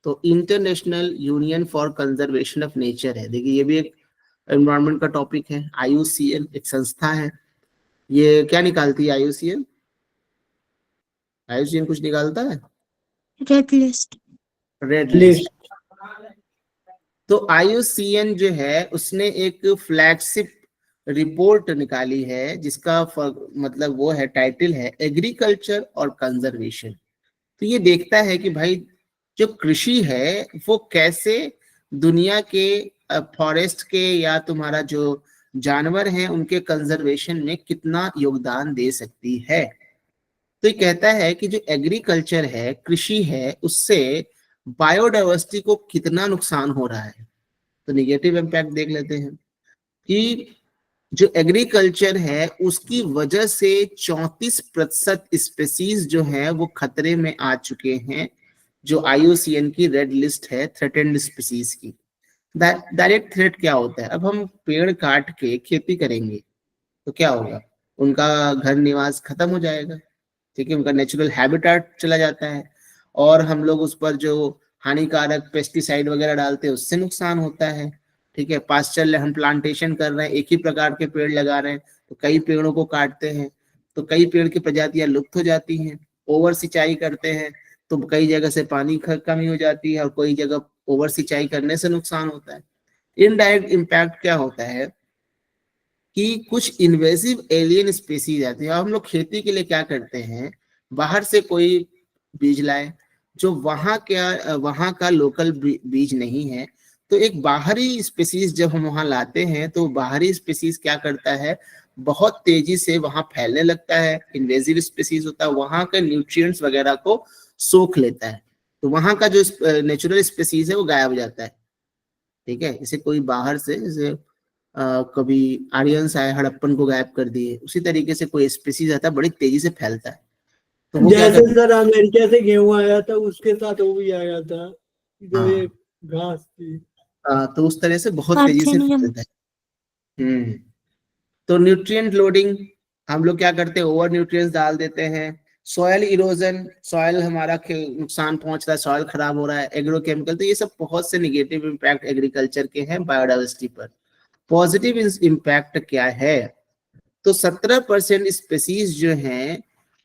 तो international union for conservation of nature है। देखिए ये भी एक एनवायरनमेंट का टॉपिक है। IUCN एक संस्था है, ये क्या निकालती है? IUCN कुछ निकालता है? Red list. Red list. तो IUCN जो है उसने एक फ्लैगशिप रिपोर्ट निकाली है जिसका मतलब वो है, टाइटल है एग्रीकल्चर और कंजर्वेशन। तो ये देखता है कि भाई जो कृषि है वो कैसे दुनिया के फॉरेस्ट के या तुम्हारा जो जानवर हैं उनके कंजर्वेशन में कितना योगदान दे सकती है। तो ये कहता है कि जो एग्रीकल्चर है, कृषि है, उससे बायोडाइवर्सिटी को कितना नुकसान हो रहा है। तो निगेटिव इम्पैक्ट देख लेते हैं कि जो एग्रीकल्चर है उसकी वजह से 34% स्पेसीज जो है वो खतरे में आ चुके हैं, जो IUCN की रेड लिस्ट है थ्रेटेंड स्पीसीज की। डायरेक्ट थ्रेट क्या होता है? अब हम पेड़ काट के खेती करेंगे तो क्या होगा? उनका घर निवास खत्म हो जाएगा, ठीक है, उनका नेचुरल हैबिटेट चला जाता है। और हम लोग उस पर जो हानिकारक पेस्टिसाइड वगैरह डालते हैं उससे नुकसान होता है, ठीक है। पास्चर हम प्लांटेशन कर रहे हैं, एक ही प्रकार के पेड़ लगा रहे हैं, तो कई पेड़ों को काटते हैं तो कई पेड़ की प्रजातियां लुप्त हो जाती हैं। ओवर सिंचाई करते हैं तो कई जगह से पानी कमी हो जाती है और कोई जगह ओवर सिंचाई करने से नुकसान होता है। इनडायरेक्ट इम्पैक्ट क्या होता है कि कुछ इन्वेसिव एलियन स्पीसीज आती है। हम लोग खेती के लिए क्या करते हैं, बाहर से कोई बीज लाए जो वहां का लोकल बीज नहीं है, तो एक बाहरी स्पीसीज जब हम वहां लाते हैं तो बाहरी स्पीसीज क्या करता है, बहुत तेजी से वहां फैलने लगता है। इन्वेसिव स्पीसीज होता है, वहां के न्यूट्रिएंट्स वगैरह को सोख लेता है, तो वहां का जो नेचुरल स्पीसीज है वो गायब हो जाता है, ठीक है। इसे कोई बाहर से, जैसे कभी आर्यंस आए हड़प्पन को गायब कर दिए, उसी तरीके से कोई स्पीसीज आता है बड़ी तेजी से फैलता है। तो वो क्या जैसे सर अमेरिका से गेहूं आया था उसके साथ वो भी आया था जो हाँ। एक घास थी। तो उस तरह से बहुत तेजी से पार्थेनियम। फैलता है। तो न्यूट्रिएंट लोडिंग, हम लोग क्या करते हैं, ओवर न्यूट्रिएंट्स डाल देते हैं। सॉयल इरोजन, सॉयल हमारा नुकसान पहुंच रहा है, सॉयल खराब हो रहा है। एग्रोकेमिकल, तो ये सब बहुत से निगेटिव इम्पैक्ट एग्रीकल्चर के हैं बायोडाइवर्सिटी पर। पॉजिटिव इम्पैक्ट क्या है, तो 17% स्पीसीज जो हैं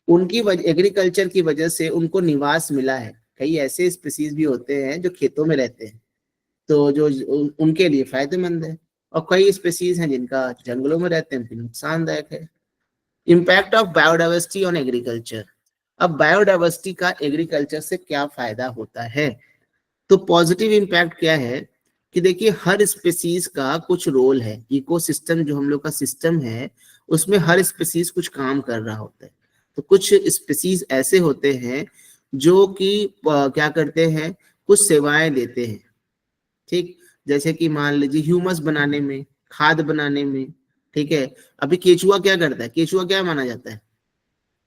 उनकी एग्रीकल्चर की वजह से उनको निवास मिला है। कई ऐसे स्पीसीज भी होते हैं जो खेतों में रहते हैं, तो जो उनके लिए फायदेमंद है, और कई स्पीसीज हैं जिनका जंगलों में रहते हैं, उनके नुकसानदायक है। Impact of biodiversity on agriculture. अब बायोडाइवर्सिटी का एग्रीकल्चर से क्या फायदा होता है, तो पॉजिटिव इम्पैक्ट क्या है कि देखिए हर स्पीसीज का कुछ रोल है। इकोसिस्टम जो हम लोग का सिस्टम है उसमें हर स्पीसीज कुछ काम कर रहा होता है। तो कुछ स्पीसीज ऐसे होते हैं जो कि क्या करते हैं, कुछ सेवाएं देते हैं, ठीक। जैसे कि मान लीजिए ह्यूमस बनाने में, खाद बनाने में, ठीक है। अभी केचुआ क्या करता है, केचुआ क्या माना जाता है,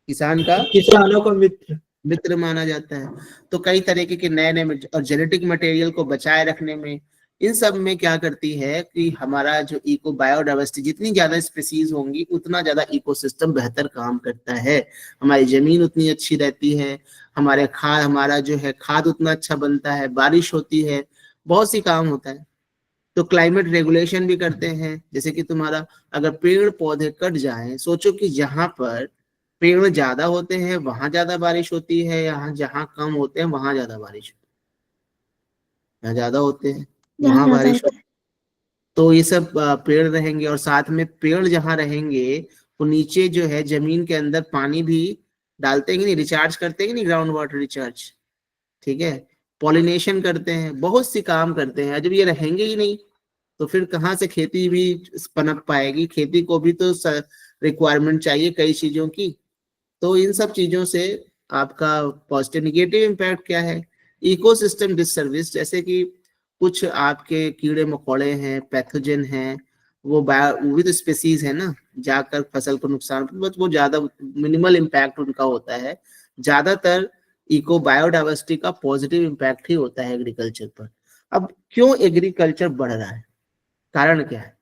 किसान का किसानों का मित्र। मित्र माना जाता है। तो कई तरीके के नए नए और जेनेटिक मटेरियल को बचाए रखने में, इन सब में क्या करती है कि हमारा जो इको बायोडाइवर्सिटी, जितनी ज्यादा स्पीसीज होंगी उतना ज्यादा इकोसिस्टम बेहतर काम करता है, हमारी जमीन उतनी अच्छी रहती है, हमारा जो है खाद उतना अच्छा बनता है, बारिश होती है, बहुत सी काम होता है। तो क्लाइमेट रेगुलेशन भी करते हैं, जैसे कि तुम्हारा अगर पेड़ पौधे कट जाएं, सोचो कि जहां पर पेड़ ज्यादा होते हैं वहां ज्यादा बारिश होती है, यहाँ जहां कम होते हैं वहां ज्यादा बारिश, यहाँ ज्यादा होते हैं यहाँ वहां ज्यादा बारिश। होता है। तो ये सब पेड़ रहेंगे, और साथ में पेड़ जहां रहेंगे तो नीचे जो है जमीन के अंदर पानी भी डालते हैं कि नहीं, रिचार्ज करते हैं कि नहीं, ग्राउंड वाटर रिचार्ज, ठीक है। पॉलिनेशन करते हैं, बहुत सी काम करते हैं। जब ये रहेंगे ही नहीं तो फिर कहाँ से खेती भी पनप पाएगी, खेती को भी तो रिक्वायरमेंट चाहिए कई चीजों की। तो इन सब चीजों से आपका पॉजिटिव निगेटिव इम्पैक्ट क्या है, इकोसिस्टम डिससर्विस, जैसे कि कुछ आपके कीड़े मकोड़े हैं, पैथोजन हैं, वो भी तो स्पीसीज है ना, जाकर फसल को नुकसान, बस वो ज्यादा मिनिमल इम्पैक्ट उनका होता है। ज्यादातर इको बायोडाइवर्सिटी का पॉजिटिव इम्पैक्ट ही होता है एग्रीकल्चर पर। अब क्यों एग्रीकल्चर बढ़ रहा है, कारण क्या है?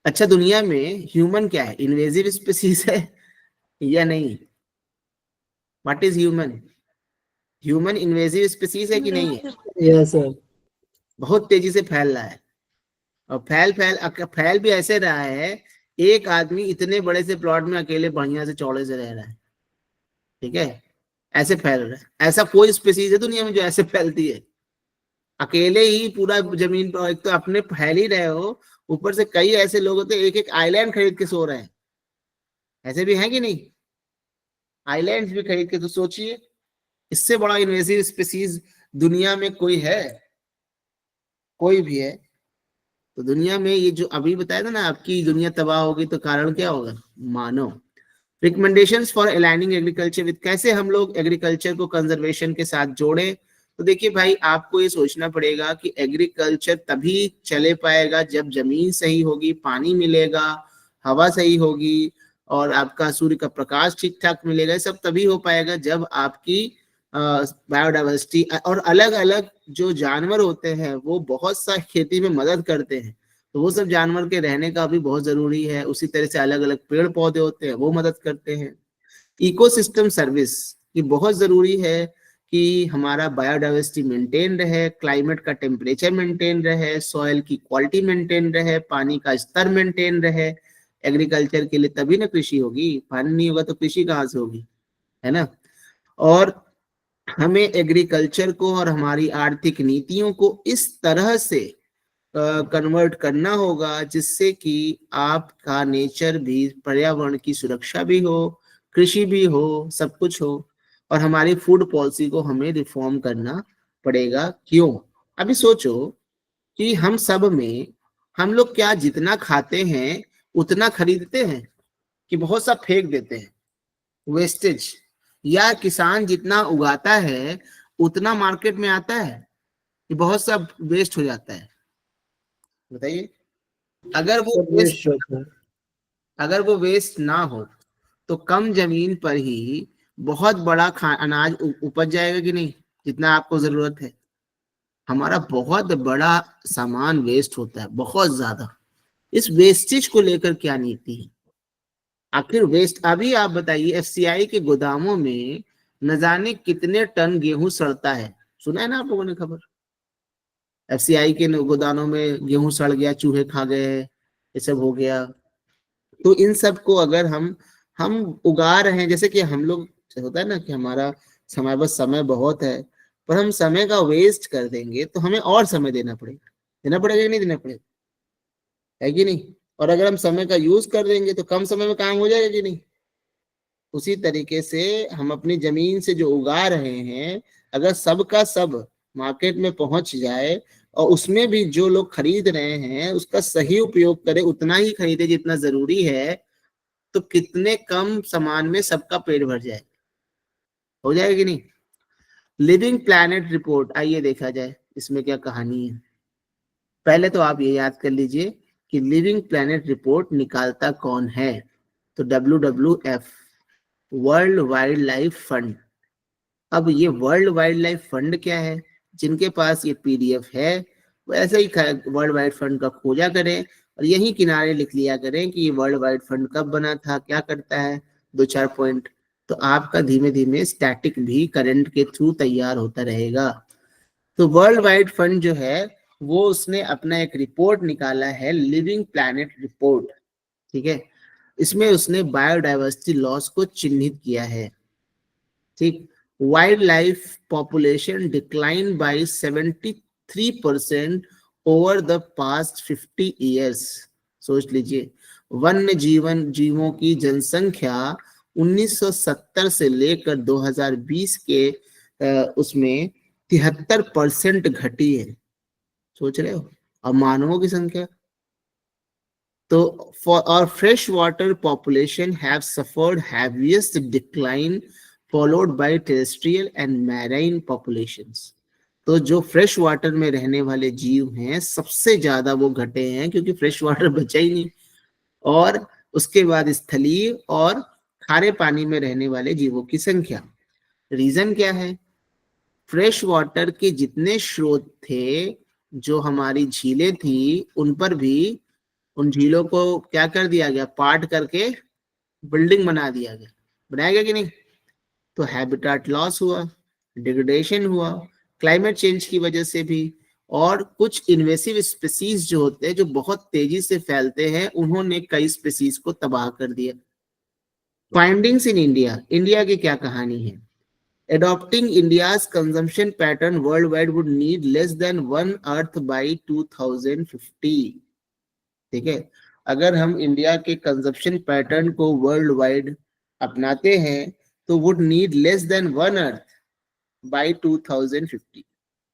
अच्छा, दुनिया में ह्यूमन क्या है, इन्वेजिव स्पीसीज है या नहीं? What is human? Human invasive species है कि नहीं है? Yes sir. बहुत तेजी से फैल रहा है, और फैल भी ऐसे रहा है, एक आदमी इतने बड़े से प्लॉट में अकेले बढ़िया से चौड़े से रह रहा है, ठीक है, ऐसे फैल रहा है। ऐसा कोई स्पीसीज है दुनिया में जो ऐसे फैलती है, अकेले ही पूरा जमीन पर? एक तो अपने फैल ही रहे हो, ऊपर से कई ऐसे लोग होते हैं एक एक आइलैंड खरीद के सो रहे हैं, ऐसे भी हैं कि नहीं? आइलैंड्स भी खरीद के, तो सोचिए इससे बड़ा इन्वेसिव स्पीसीज दुनिया में कोई है? कोई भी है? तो दुनिया में ये जो अभी बताया था ना, आपकी दुनिया तबाह होगी तो कारण क्या होगा? मानव। Recommendations for aligning agriculture with, कैसे हम लोग एग्रीकल्चर को कंजर्वेशन के साथ जोड़े? तो देखिए भाई, आपको ये सोचना पड़ेगा कि एग्रीकल्चर तभी चले पाएगा जब जमीन सही होगी, पानी मिलेगा, हवा सही होगी, और आपका सूर्य का प्रकाश ठीक ठाक मिलेगा। सब तभी हो पाएगा जब आपकी बायोडाइवर्सिटी, और अलग अलग जो जानवर होते हैं वो बहुत सा खेती में मदद करते हैं, तो वो सब जानवर के रहने का भी बहुत जरूरी है। उसी तरह से अलग अलग पेड़ पौधे होते हैं, वो मदद करते हैं। इकोसिस्टम सर्विस ये बहुत जरूरी है कि हमारा बायोडाइवर्सिटी मेंटेन रहे, क्लाइमेट का टेम्परेचर मेंटेन रहे, सॉइल की क्वालिटी मेंटेन रहे, पानी का स्तर मेंटेन रहे। एग्रीकल्चर के लिए तभी ना कृषि होगी, पानी नहीं होगा तो कृषि कहाँ से होगी, है ना। और हमें एग्रीकल्चर को और हमारी आर्थिक नीतियों को इस तरह से कन्वर्ट करना होगा जिससे कि आपका नेचर भी, पर्यावरण की सुरक्षा भी हो, कृषि भी हो, सब कुछ हो। और हमारी फूड पॉलिसी को हमें रिफॉर्म करना पड़ेगा। क्यों? अभी सोचो कि हम सब में हम लोग क्या जितना खाते हैं उतना खरीदते हैं कि बहुत सा फेंक देते हैं, वेस्टेज, या किसान जितना उगाता है उतना मार्केट में आता है कि बहुत सा वेस्ट हो जाता है? बताइए। अगर वो सब वेस्ट वेस्ट होता है। अगर वो वेस्ट ना हो तो कम जमीन पर ही बहुत बड़ा अनाज उपज जाएगा कि नहीं, जितना आपको जरूरत है। हमारा बहुत बड़ा सामान वेस्ट होता है, बहुत ज्यादा। इस वेस्टेज को लेकर क्या नीति है? आखिर वेस्ट, अभी आप बताइए एफसीआई के गोदामों में न जाने कितने टन गेहूं सड़ता है। सुना है ना आप लोगों ने खबर? एफसीआई के गोदामों में गेहूं सड़ गया, चूहे खा गए, ये सब हो गया। तो इन सब को अगर हम उगा रहे हैं, जैसे कि हम लोग, होता है ना कि हमारा समय, बस समय बहुत है, पर हम समय का वेस्ट कर देंगे तो हमें और समय देना पड़ेगा कि नहीं देना पड़ेगा, है कि नहीं? और अगर हम समय का यूज कर देंगे तो कम समय में काम हो जाएगा कि नहीं? उसी तरीके से हम अपनी जमीन से जो उगा रहे हैं, अगर सब का सब मार्केट में पहुंच जाए और उसमें भी जो लोग खरीद रहे हैं उसका सही उपयोग करें, उतना ही खरीदे जितना जरूरी है, तो कितने कम सामान में सबका पेट भर जाए, हो जाएगा कि नहीं? लिविंग प्लैनेट रिपोर्ट, आइए देखा जाए इसमें क्या कहानी है। पहले तो आप ये याद कर लीजिए कि लिविंग प्लैनेट रिपोर्ट निकालता कौन है। तो WWF, world wild life fund. अब ये वर्ल्ड वाइल्ड लाइफ फंड क्या है? जिनके पास ये PDF है वो ऐसे ही वर्ल्ड वाइड फंड का खोजा करें और यही किनारे लिख लिया करें कि ये वर्ल्ड वाइड फंड कब बना था, क्या करता है, 2-4 पॉइंट। तो आपका धीमे धीमे स्टैटिक भी करंट के थ्रू तैयार होता रहेगा। तो वर्ल्ड वाइड फंड जो है वो उसने अपना एक रिपोर्ट निकाला है, लिविंग प्लैनेट रिपोर्ट, ठीक है। इसमें उसने बायोडाइवर्सिटी लॉस को चिन्हित किया है, ठीक। Wild life population decline by 73% over the past 50 years। सोच लीजिए, वन्य जीवों की जनसंख्या 1970 से लेकर 2020 के उसमें 73% घटी है। सोच रहे हो? और मानवों की संख्या तो और fresh water population have suffered heaviest decline followed by terrestrial and marine populations. तो जो फ्रेश वाटर में रहने वाले जीव हैं सबसे ज्यादा वो घटे हैं, क्योंकि फ्रेश वाटर बचा ही नहीं। और उसके बाद स्थलीय और खारे पानी में रहने वाले जीवों की संख्या। रीजन क्या है? फ्रेश वाटर के जितने स्रोत थे, जो हमारी झीलें थी, उन पर भी, उन झीलों को क्या कर दिया गया, पार्ट करके बिल्डिंग बना दिया गया। बनाया गया कि नहीं? तो हैबिटेट लॉस हुआ, डिग्रेडेशन हुआ, क्लाइमेट चेंज की वजह से भी। और कुछ इन्वेसिव स्पीसीज जो होते हैं, जो बहुत तेजी से फैलते हैं, उन्होंने कई स्पीसीज को तबाह कर दिया। फाइंडिंग्स इन इंडिया की क्या कहानी है? Adopting India's consumption pattern worldwide would need less than 1 Earth by 2050। ठीक है, अगर हम इंडिया के कंजप्शन पैटर्न को वर्ल्ड वाइड अपनाते हैं तो would need less than 1 earth by 2050।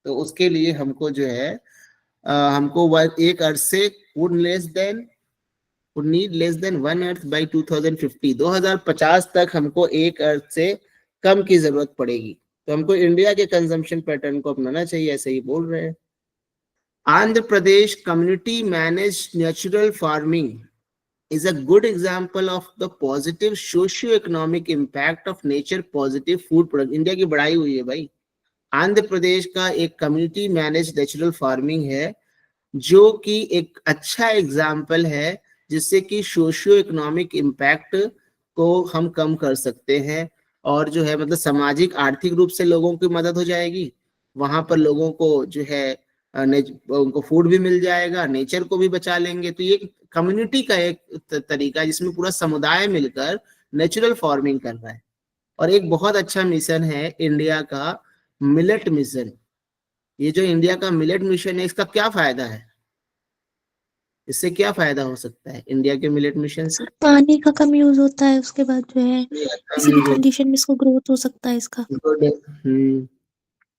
तो उसके लिए हमको जो है हमको एक अर्थ से would need less than 1 earth by 2050। 2050 तक हमको एक अर्थ से कम की जरूरत पड़ेगी। तो हमको इंडिया के कंजम्पशन पैटर्न को अपनाना चाहिए, ऐसे ही बोल रहे हैं। Andhra Pradesh community managed natural farming is a good example of the positive socio-economic impact of nature positive food product। India की बढ़ाई हुई है भाई। आंध्र प्रदेश का एक कम्युनिटी मैनेज नेचुरल फार्मिंग है, जो कि एक अच्छा एग्जाम्पल है जिससे कि सोशियो इकोनॉमिक इम्पैक्ट को हम कम कर सकते हैं, और जो है मतलब सामाजिक आर्थिक रूप से लोगों की मदद हो जाएगी, वहां पर लोगों को जो है उनको फूड भी मिल जाएगा, नेचर को भी बचा लेंगे। तो ये कम्युनिटी का एक तरीका है जिसमें पूरा समुदाय मिलकर नेचुरल फार्मिंग कर रहा है। और एक बहुत अच्छा मिशन है इंडिया का मिलेट मिशन। ये जो इंडिया का मिलेट मिशन है, इसका क्या फायदा है, इससे क्या फायदा हो सकता है इंडिया के मिलेट मिशन से? पानी का कम यूज होता है, उसके बाद जो है किसी भी कम use कंडीशन में इसको ग्रोथ हो सकता है इसका। होता है।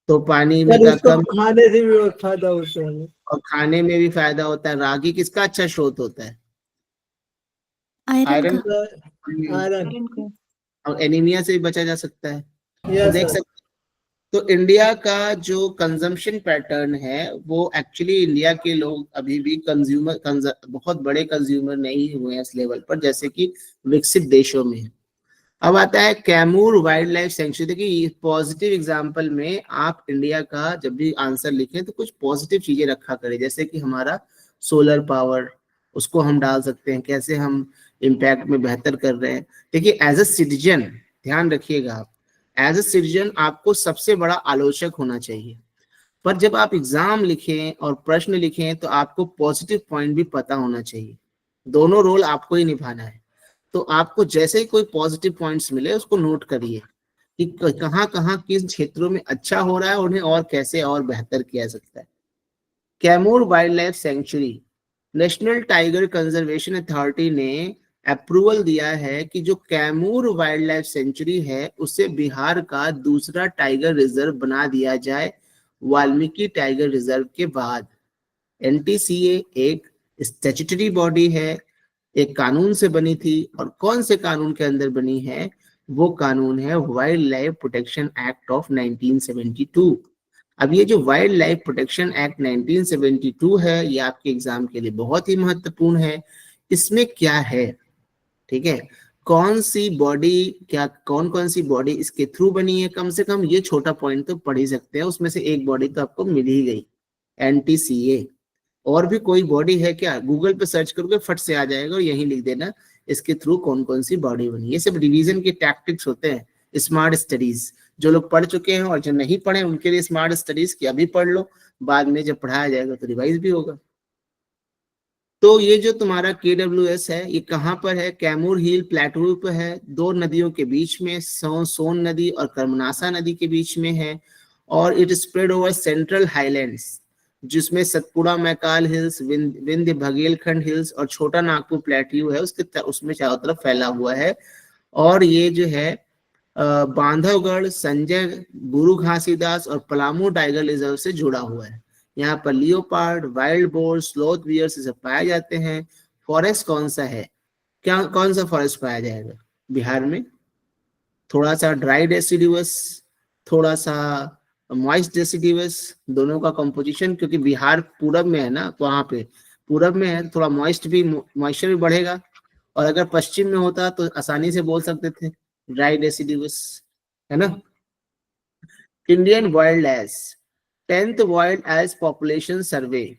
तो पानी में पर का उसको कम, खाने से भी बहुत फायदा होता है। और खाने में भी फायदा होता है। रागी किसका अच्छा स्रोत होता है? आयरन आयरन का। का। आयरन और एनीमिया से भी बचा जा सकता है। तो यस देख सर। सकते, तो इंडिया का जो कंजम्पशन पैटर्न है वो एक्चुअली इंडिया के लोग अभी भी बहुत बड़े कंज्यूमर नहीं हुए हैं इस लेवल पर जैसे कि विकसित देशों में है। अब आता है कैमूर वाइल्ड लाइफ सेंचुरी। देखिए पॉजिटिव एग्जांपल में आप इंडिया का जब भी आंसर लिखें तो कुछ पॉजिटिव चीजें रखा करें, जैसे कि हमारा सोलर पावर, उसको हम डाल सकते हैं, कैसे हम इम्पैक्ट में बेहतर कर रहे हैं। देखिए एज अ सिटीजन, ध्यान रखिएगा आप, एज अ सिटीजन आपको सबसे बड़ा आलोचक होना चाहिए, पर जब आप एग्जाम लिखें और प्रश्न लिखें तो आपको पॉजिटिव पॉइंट भी पता होना चाहिए। दोनों रोल आपको ही निभाना है। तो आपको जैसे ही कोई पॉजिटिव पॉइंट्स मिले उसको नोट करिए कि कहाँ कहाँ किस क्षेत्रों में अच्छा हो रहा है, उन्हें और कैसे और बेहतर किया जा सकता है। Kaimur wild life sanctuary, national tiger conservation authority ने अप्रूवल दिया है कि जो कैमूर वाइल्ड लाइफ सेंचुरी है उसे बिहार का दूसरा टाइगर रिजर्व बना दिया जाए वाल्मीकि टाइगर रिजर्व के बाद। एनटीसीए एक स्टैट्यूटरी बॉडी है, एक कानून से बनी थी, और कौन से कानून के अंदर बनी है? वो कानून है wild life protection act of 1972। अब ये जो वाइल्ड लाइफ प्रोटेक्शन एक्ट 1972 है, ये आपके एग्जाम के लिए बहुत ही महत्वपूर्ण है। इसमें क्या है, ठीक है, कौन सी बॉडी, क्या कौन कौन सी बॉडी इसके थ्रू बनी है, कम से कम ये छोटा पॉइंट तो पढ़ ही सकते हैं, उसमें से एक बॉडी तो आपको मिल ही गई, एनटीसीए। और भी कोई बॉडी है क्या? गूगल पे सर्च करोगे फट से आ जाएगा, और यही लिख देना इसके थ्रू कौन कौन सी बॉडी बनी। ये सब रिवीजन के टैक्टिक्स होते हैं, स्मार्ट स्टडीज। जो लोग पढ़ चुके हैं और जो नहीं पढ़े उनके लिए स्मार्ट स्टडीज की अभी पढ़ लो, बाद में जब पढ़ाया जाएगा तो रिवाइज भी होगा। तो ये जो तुम्हारा KWS है ये कहाँ पर है? कैमूर हिल प्लेटू पे है, दो नदियों के बीच में, सोन नदी और कर्मनासा नदी के बीच में है, और it spread over central highlands जिसमें सतपुड़ा मैकाल हिल्स, विंध्य भगेलखंड हिल्स और छोटा नागपुर प्लेट्यू है उसमें चारों तरफ फैला हुआ है। और ये जो है बांधवगढ़, संजय, गुरु घासीदास और पलामू टाइगर रिजर्व से जुड़ा हुआ है। यहाँ पर leopard, wild boar, sloth beer से सब पाए जाते हैं। फॉरेस्ट कौन सा है, क्या कौन सा फॉरेस्ट पाया जाएगा बिहार में? थोड़ा सा ड्राई डेसिडुअस, थोड़ा सा मॉइस्ट डेसिडुअस, दोनों का कंपोजिशन, क्योंकि बिहार पूरब में है ना, तो वहां पे पूरब में है, थोड़ा मॉइस्चर भी बढ़ेगा। और अगर पश्चिम में होता तो आसानी से बोल सकते थे ड्राई डेसिडुअस, है ना। Indian wild ass 10th wild ass population survey,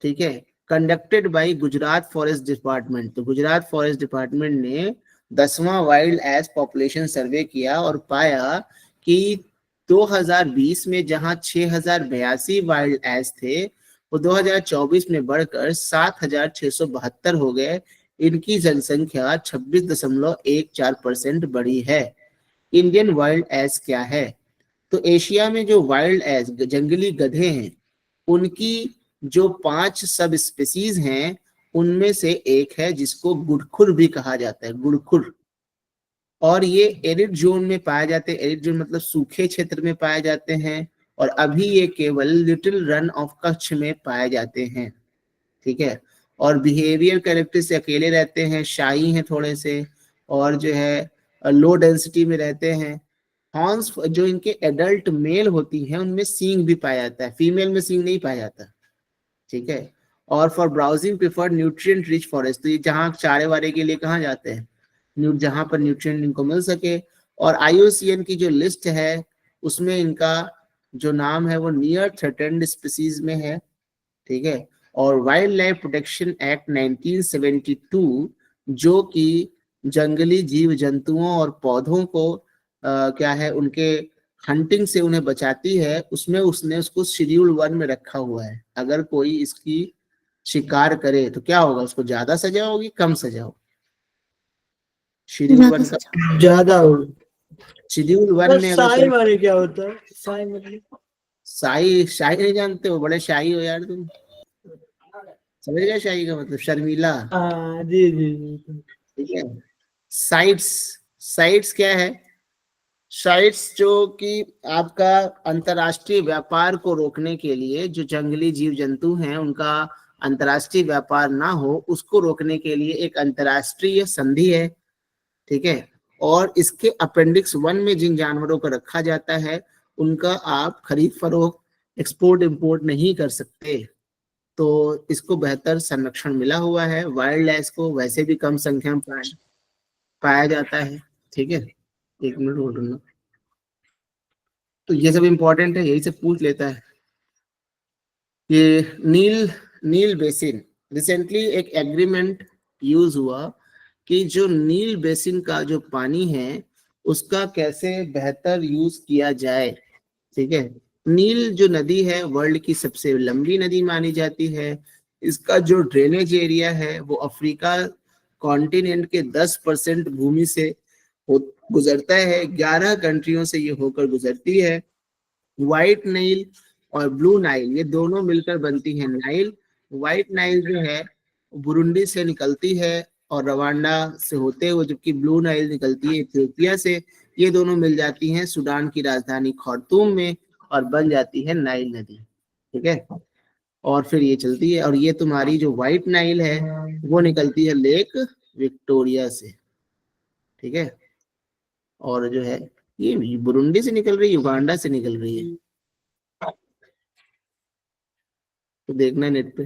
ठीक है, conducted by Gujarat forest department. तो गुजरात फॉरेस्ट डिपार्टमेंट ने 10वां वाइल्ड एज पॉपुलेशन सर्वे किया और पाया कि 2020 में जहां 6082 वाइल्ड एज थे वो 2024 में बढ़कर 7672 हो गए। इनकी जनसंख्या 26.14% बढ़ी है। इंडियन वाइल्ड एज क्या है? तो एशिया में जो वाइल्ड एज जंगली गधे हैं उनकी जो 5 सब स्पीसीज हैं उनमें से एक है जिसको गुड़खुर भी कहा जाता है, गुड़खुर। और ये एरिड जोन में पाए जाते हैं, एरिड जोन मतलब सूखे क्षेत्र में पाए जाते हैं, और अभी ये केवल लिटिल रन ऑफ कच्छ में पाए जाते हैं, ठीक है। और बिहेवियर कैरेक्टर से अकेले रहते हैं, शाही हैं थोड़े से, और जो है लो डेंसिटी में रहते हैं। हॉर्न्स जो इनके एडल्ट मेल होती हैं उनमें सींग भी पाया जाता है, फीमेल में सींग नहीं पाया जाता, ठीक है। और for browsing preferred nutrient rich forest, तो ये जहाँ चारे वारे के लिए कहाँ जाते हैं? जहाँ पर न्यूट्रिएंट इनको मिल सके। और IUCN की जो लिस्ट है उसमें इनका जो नाम है वो नियर थ्रेटेंड स्पीसीज में है, ठीक है। और वाइल्ड लाइफ प्रोटेक्शन एक्ट 1972 जो कि जंगली जीव जंतुओं और पौधों को क्या है उनके हंटिंग से उन्हें बचाती है, उसमें उसने उसको शेड्यूल 1 में रखा हुआ है। अगर कोई इसकी शिकार करे तो क्या होगा, उसको ज्यादा सजा होगी कम सजा होगी? शेड्यूल ज्यादा 1 का, सजा। ज्यादा हो। शेड्यूल 1 बस में अगर साई कोई, माने क्या होता है? साई मतलब शाही, शाही नहीं जानते हो? बड़े शाही हो यार तुम, समझ गए शाही का मतलब? शर्मीला, हाँ जी जी जी। ठीक है। साइट्स, साइट्स क्या है? साइट्स जो कि आपका अंतर्राष्ट्रीय व्यापार को रोकने के लिए, जो जंगली जीव जंतु हैं उनका अंतर्राष्ट्रीय व्यापार ना हो उसको रोकने के लिए एक अंतर्राष्ट्रीय संधि है, ठीक है। और इसके अपेंडिक्स 1 में जिन जानवरों को रखा जाता है उनका आप खरीद फरोख्त, एक्सपोर्ट इंपोर्ट नहीं कर सकते। तो इसको बेहतर संरक्षण मिला हुआ है। वाइल्ड लाइफ को वैसे भी कम संख्या में पाया जाता है, ठीक है। 1 मिनट होल्ड करना। तो ये सब इंपॉर्टेंट है, यही सब पूछ लेता है। ये नील, नील बेसिन, रिसेंटली एक एग्रीमेंट यूज हुआ कि जो नील बेसिन का जो पानी है उसका कैसे बेहतर यूज किया जाए, ठीक है। नील जो नदी है वर्ल्ड की सबसे लंबी नदी मानी जाती है। इसका जो ड्रेनेज एरिया है वो अफ्रीका कॉन्टिनेंट के 10% भूमि से गुजरता है। 11 कंट्रियों से ये होकर गुजरती है। व्हाइट नाइल और ब्लू नाइल ये दोनों मिलकर बनती है नाइल। व्हाइट नाइल जो है बुरुंडी से निकलती है और रवांडा से होते हुए, जबकि ब्लू नाइल निकलती है इथियोपिया से। ये दोनों मिल जाती हैं सूडान की राजधानी खार्तूम में और बन जाती है नाइल नदी, ठीक है। और फिर ये चलती है, और ये तुम्हारी जो व्हाइट नाइल है वो निकलती है लेक विक्टोरिया से, ठीक है। और जो है ये बुरुंडी से निकल रही है, युगांडा से निकल रही है, तो देखना नेट पे।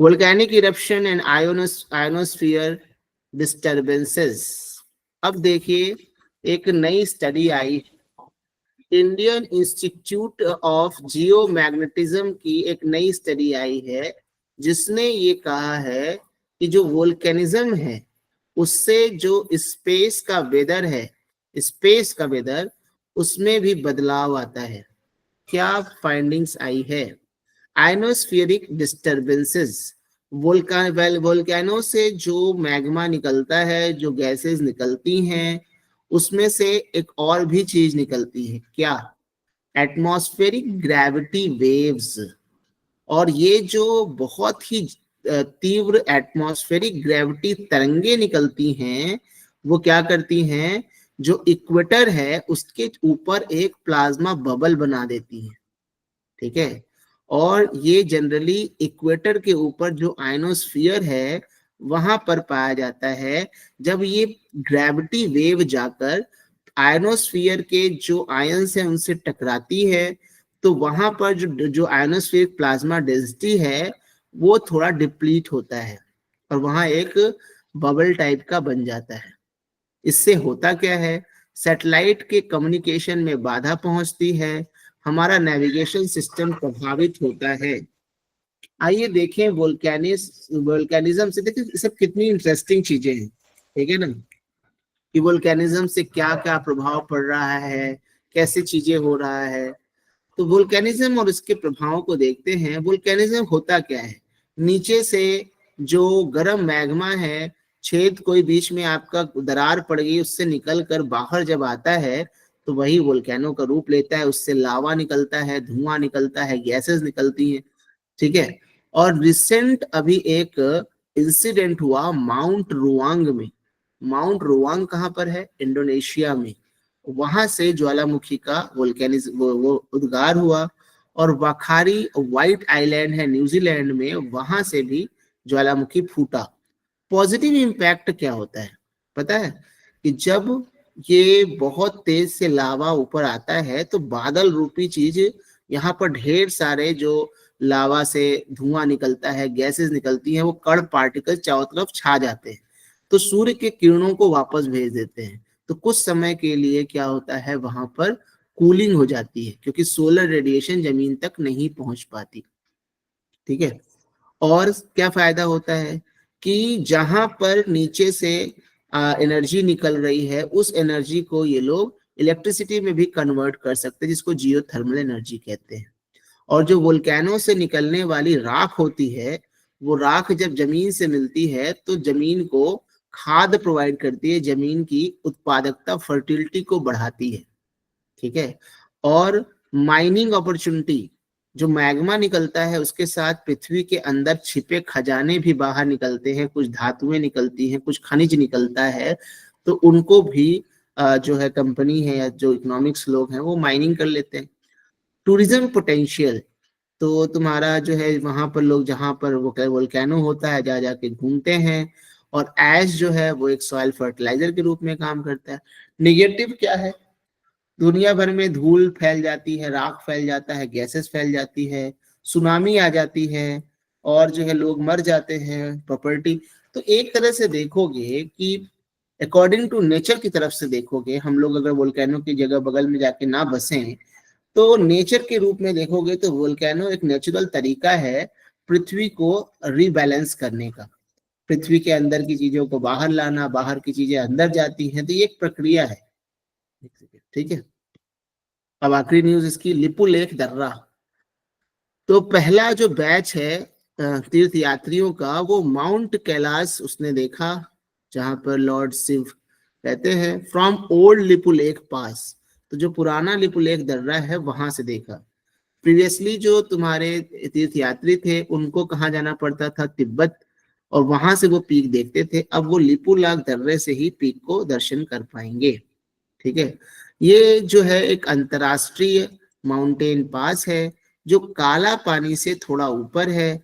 Volcanic eruption and ionosphere disturbances. अब देखिए एक नई स्टडी आई, इंडियन इंस्टीट्यूट ऑफ जियोमैग्नेटिज्म की एक नई स्टडी आई है जिसने ये कहा है कि जो वोल्केनिज्म है उससे जो स्पेस का वेदर है, स्पेस का वेदर, उसमें भी बदलाव आता है। क्या फाइंडिंग्स आई है? आयनोस्फीयरिक डिस्टरबेंसेस, वोल्केनो से जो मैग्मा निकलता है, जो गैसेस निकलती हैं, उसमें से एक और भी चीज निकलती है, क्या? Atmospheric gravity waves. और ये जो बहुत ही तीव्र एटमॉस्फेरिक ग्रेविटी तरंगे निकलती हैं वो क्या करती हैं, जो इक्वेटर है उसके ऊपर एक प्लाज्मा बबल बना देती हैं, ठीक है। और ये जनरली इक्वेटर के ऊपर जो आयनोस्फीयर है वहां पर पाया जाता है। जब ये ग्रेविटी वेव जाकर आयनोस्फीयर के जो आयंस हैं उनसे टकराती है तो वहां पर जो जो आयनोस्फीयर प्लाज्मा डेंसिटी है वो थोड़ा डिप्लीट होता है और वहां एक बबल टाइप का बन जाता है। इससे होता क्या है, सैटेलाइट के कम्युनिकेशन में बाधा पहुंचती है, हमारा नेविगेशन सिस्टम प्रभावित होता है। आइए देखें वोल्केनिज्म से, देखिए ये सब कितनी इंटरेस्टिंग चीजें हैं, ठीक है ना, कि वोल्केनिज्म से क्या क्या प्रभाव पड़ रहा है, कैसे चीजें हो रहा है। तो वोल्केनिज्म और इसके प्रभावों को देखते हैं। वोल्केनिज्म होता क्या है, नीचे से जो गर्म मैग्मा है, छेद कोई बीच में आपका दरार पड़ गई उससे निकल कर बाहर जब आता है तो वही वोल्केनो का रूप लेता है। उससे लावा निकलता है, धुआं निकलता है, गैसेस निकलती हैं, ठीक है। और रिसेंट अभी एक इंसिडेंट हुआ माउंट रुआंग में। माउंट रुआंग कहाँ पर है? इंडोनेशिया में। वहां से ज्वालामुखी का वोल्केनिज्म वो उद्गार हुआ। और वाखारी व्हाइट आइलैंड है न्यूजीलैंड में, वहां से भी ज्वालामुखी फूटा। पॉजिटिव इम्पैक्ट क्या होता है पता है, कि जब ये बहुत तेज से लावा ऊपर आता है तो बादल रूपी चीज, यहाँ पर ढेर सारे जो लावा से धुआं निकलता है, गैसेस निकलती हैं, वो कण पार्टिकल चारों तरफ छा जाते हैं तो सूर्य के किरणों को वापस भेज देते हैं। तो कुछ समय के लिए क्या होता है, वहां पर कूलिंग हो जाती है क्योंकि सोलर रेडिएशन जमीन तक नहीं पहुंच पाती, ठीक है। और क्या फायदा होता है कि जहां पर नीचे से एनर्जी निकल रही है उस एनर्जी को ये लोग इलेक्ट्रिसिटी में भी कन्वर्ट कर सकते हैं, जिसको जियोथर्मल एनर्जी कहते हैं। और जो वोल्केनो से निकलने वाली राख होती है, वो राख जब जमीन से मिलती है तो जमीन को खाद प्रोवाइड करती है, जमीन की उत्पादकता, फर्टिलिटी को बढ़ाती है। ठीक है। और माइनिंग अपॉर्चुनिटी, जो मैग्मा निकलता है उसके साथ पृथ्वी के अंदर छिपे खजाने भी बाहर निकलते हैं, कुछ धातुएं निकलती हैं, कुछ खनिज निकलता है, तो उनको भी जो है कंपनी है या जो इकोनॉमिक्स लोग हैं वो माइनिंग कर लेते हैं। टूरिज्म पोटेंशियल, तो तुम्हारा जो है वहां पर लोग जहां पर वो वोल्केनो होता है जा जाके घूमते हैं, और ऐश जो है वो एक सॉइल फर्टिलाइजर के रूप में काम करता है। निगेटिव क्या है, दुनिया भर में धूल फैल जाती है, राख फैल जाता है, गैसेस फैल जाती है, सुनामी आ जाती है, और जो है लोग मर जाते हैं, प्रॉपर्टी। तो एक तरह से देखोगे कि अकॉर्डिंग टू नेचर की तरफ से देखोगे, हम लोग अगर वोल्केनो की जगह बगल में जाके ना बसें तो नेचर के रूप में देखोगे तो वोल्केनो एक नेचुरल तरीका है पृथ्वी को रीबैलेंस करने का, पृथ्वी के अंदर की चीजों को बाहर लाना, बाहर की चीजें अंदर जाती हैं, तो ये एक प्रक्रिया है। ठीक है। अब आखिरी न्यूज इसकी, लिपुलेख दर्रा। तो पहला जो बैच है तीर्थ यात्रियों का, वो माउंट कैलाश उसने देखा, जहां पर लॉर्ड शिव कहते हैं, फ्रॉम ओल्ड लिपुलेख पास। तो जो पुराना लिपुलेख दर्रा है वहां से देखा। प्रीवियसली जो तुम्हारे तीर्थ यात्री थे उनको कहाँ जाना पड़ता था, तिब्बत, और वहां से वो पीक देखते थे। अब वो लिपुलेख दर्रे से ही पीक को दर्शन कर पाएंगे। ठीक है। ये जो है एक अंतरराष्ट्रीय माउंटेन पास है जो काला पानी से थोड़ा ऊपर है।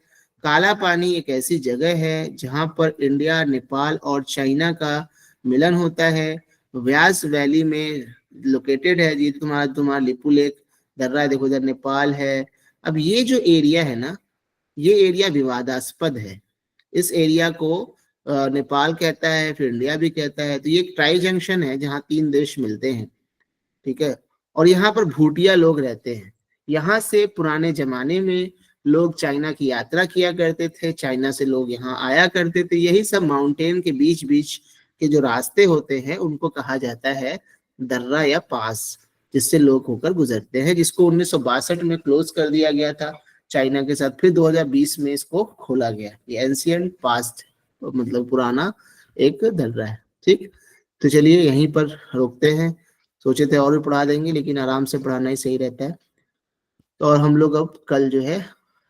काला पानी एक ऐसी जगह है जहां पर इंडिया, नेपाल और चाइना का मिलन होता है। व्यास वैली में लोकेटेड है जी तुम्हारा लिपुलेख दर्रा। देखो इधर नेपाल है। अब ये जो एरिया है ना, ये एरिया विवादास्पद है। इस एरिया को नेपाल कहता है, फिर इंडिया भी कहता है। तो ये एक ट्राई जंक्शन है जहाँ 3 देश मिलते हैं। ठीक है। और यहाँ पर भूटिया लोग रहते हैं। यहाँ से पुराने जमाने में लोग चाइना की यात्रा किया करते थे, चाइना से लोग यहाँ आया करते थे। यही सब माउंटेन के बीच बीच के जो रास्ते होते हैं उनको कहा जाता है दर्रा या पास, जिससे लोग होकर गुजरते हैं, जिसको 1962 में क्लोज कर दिया गया था चाइना के साथ। फिर 2020 में इसको खोला गया। ये एंशिएंट पास्ट, मतलब पुराना एक दर्रा है। ठीक। तो चलिए यहीं पर रोकते हैं। सोचे थे और भी पढ़ा देंगे, लेकिन आराम से पढ़ाना ही सही रहता है। तो और हम लोग अब कल जो है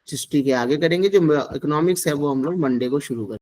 हिस्ट्री के आगे करेंगे। जो इकोनॉमिक्स है वो हम लोग मंडे को शुरू करेंगे।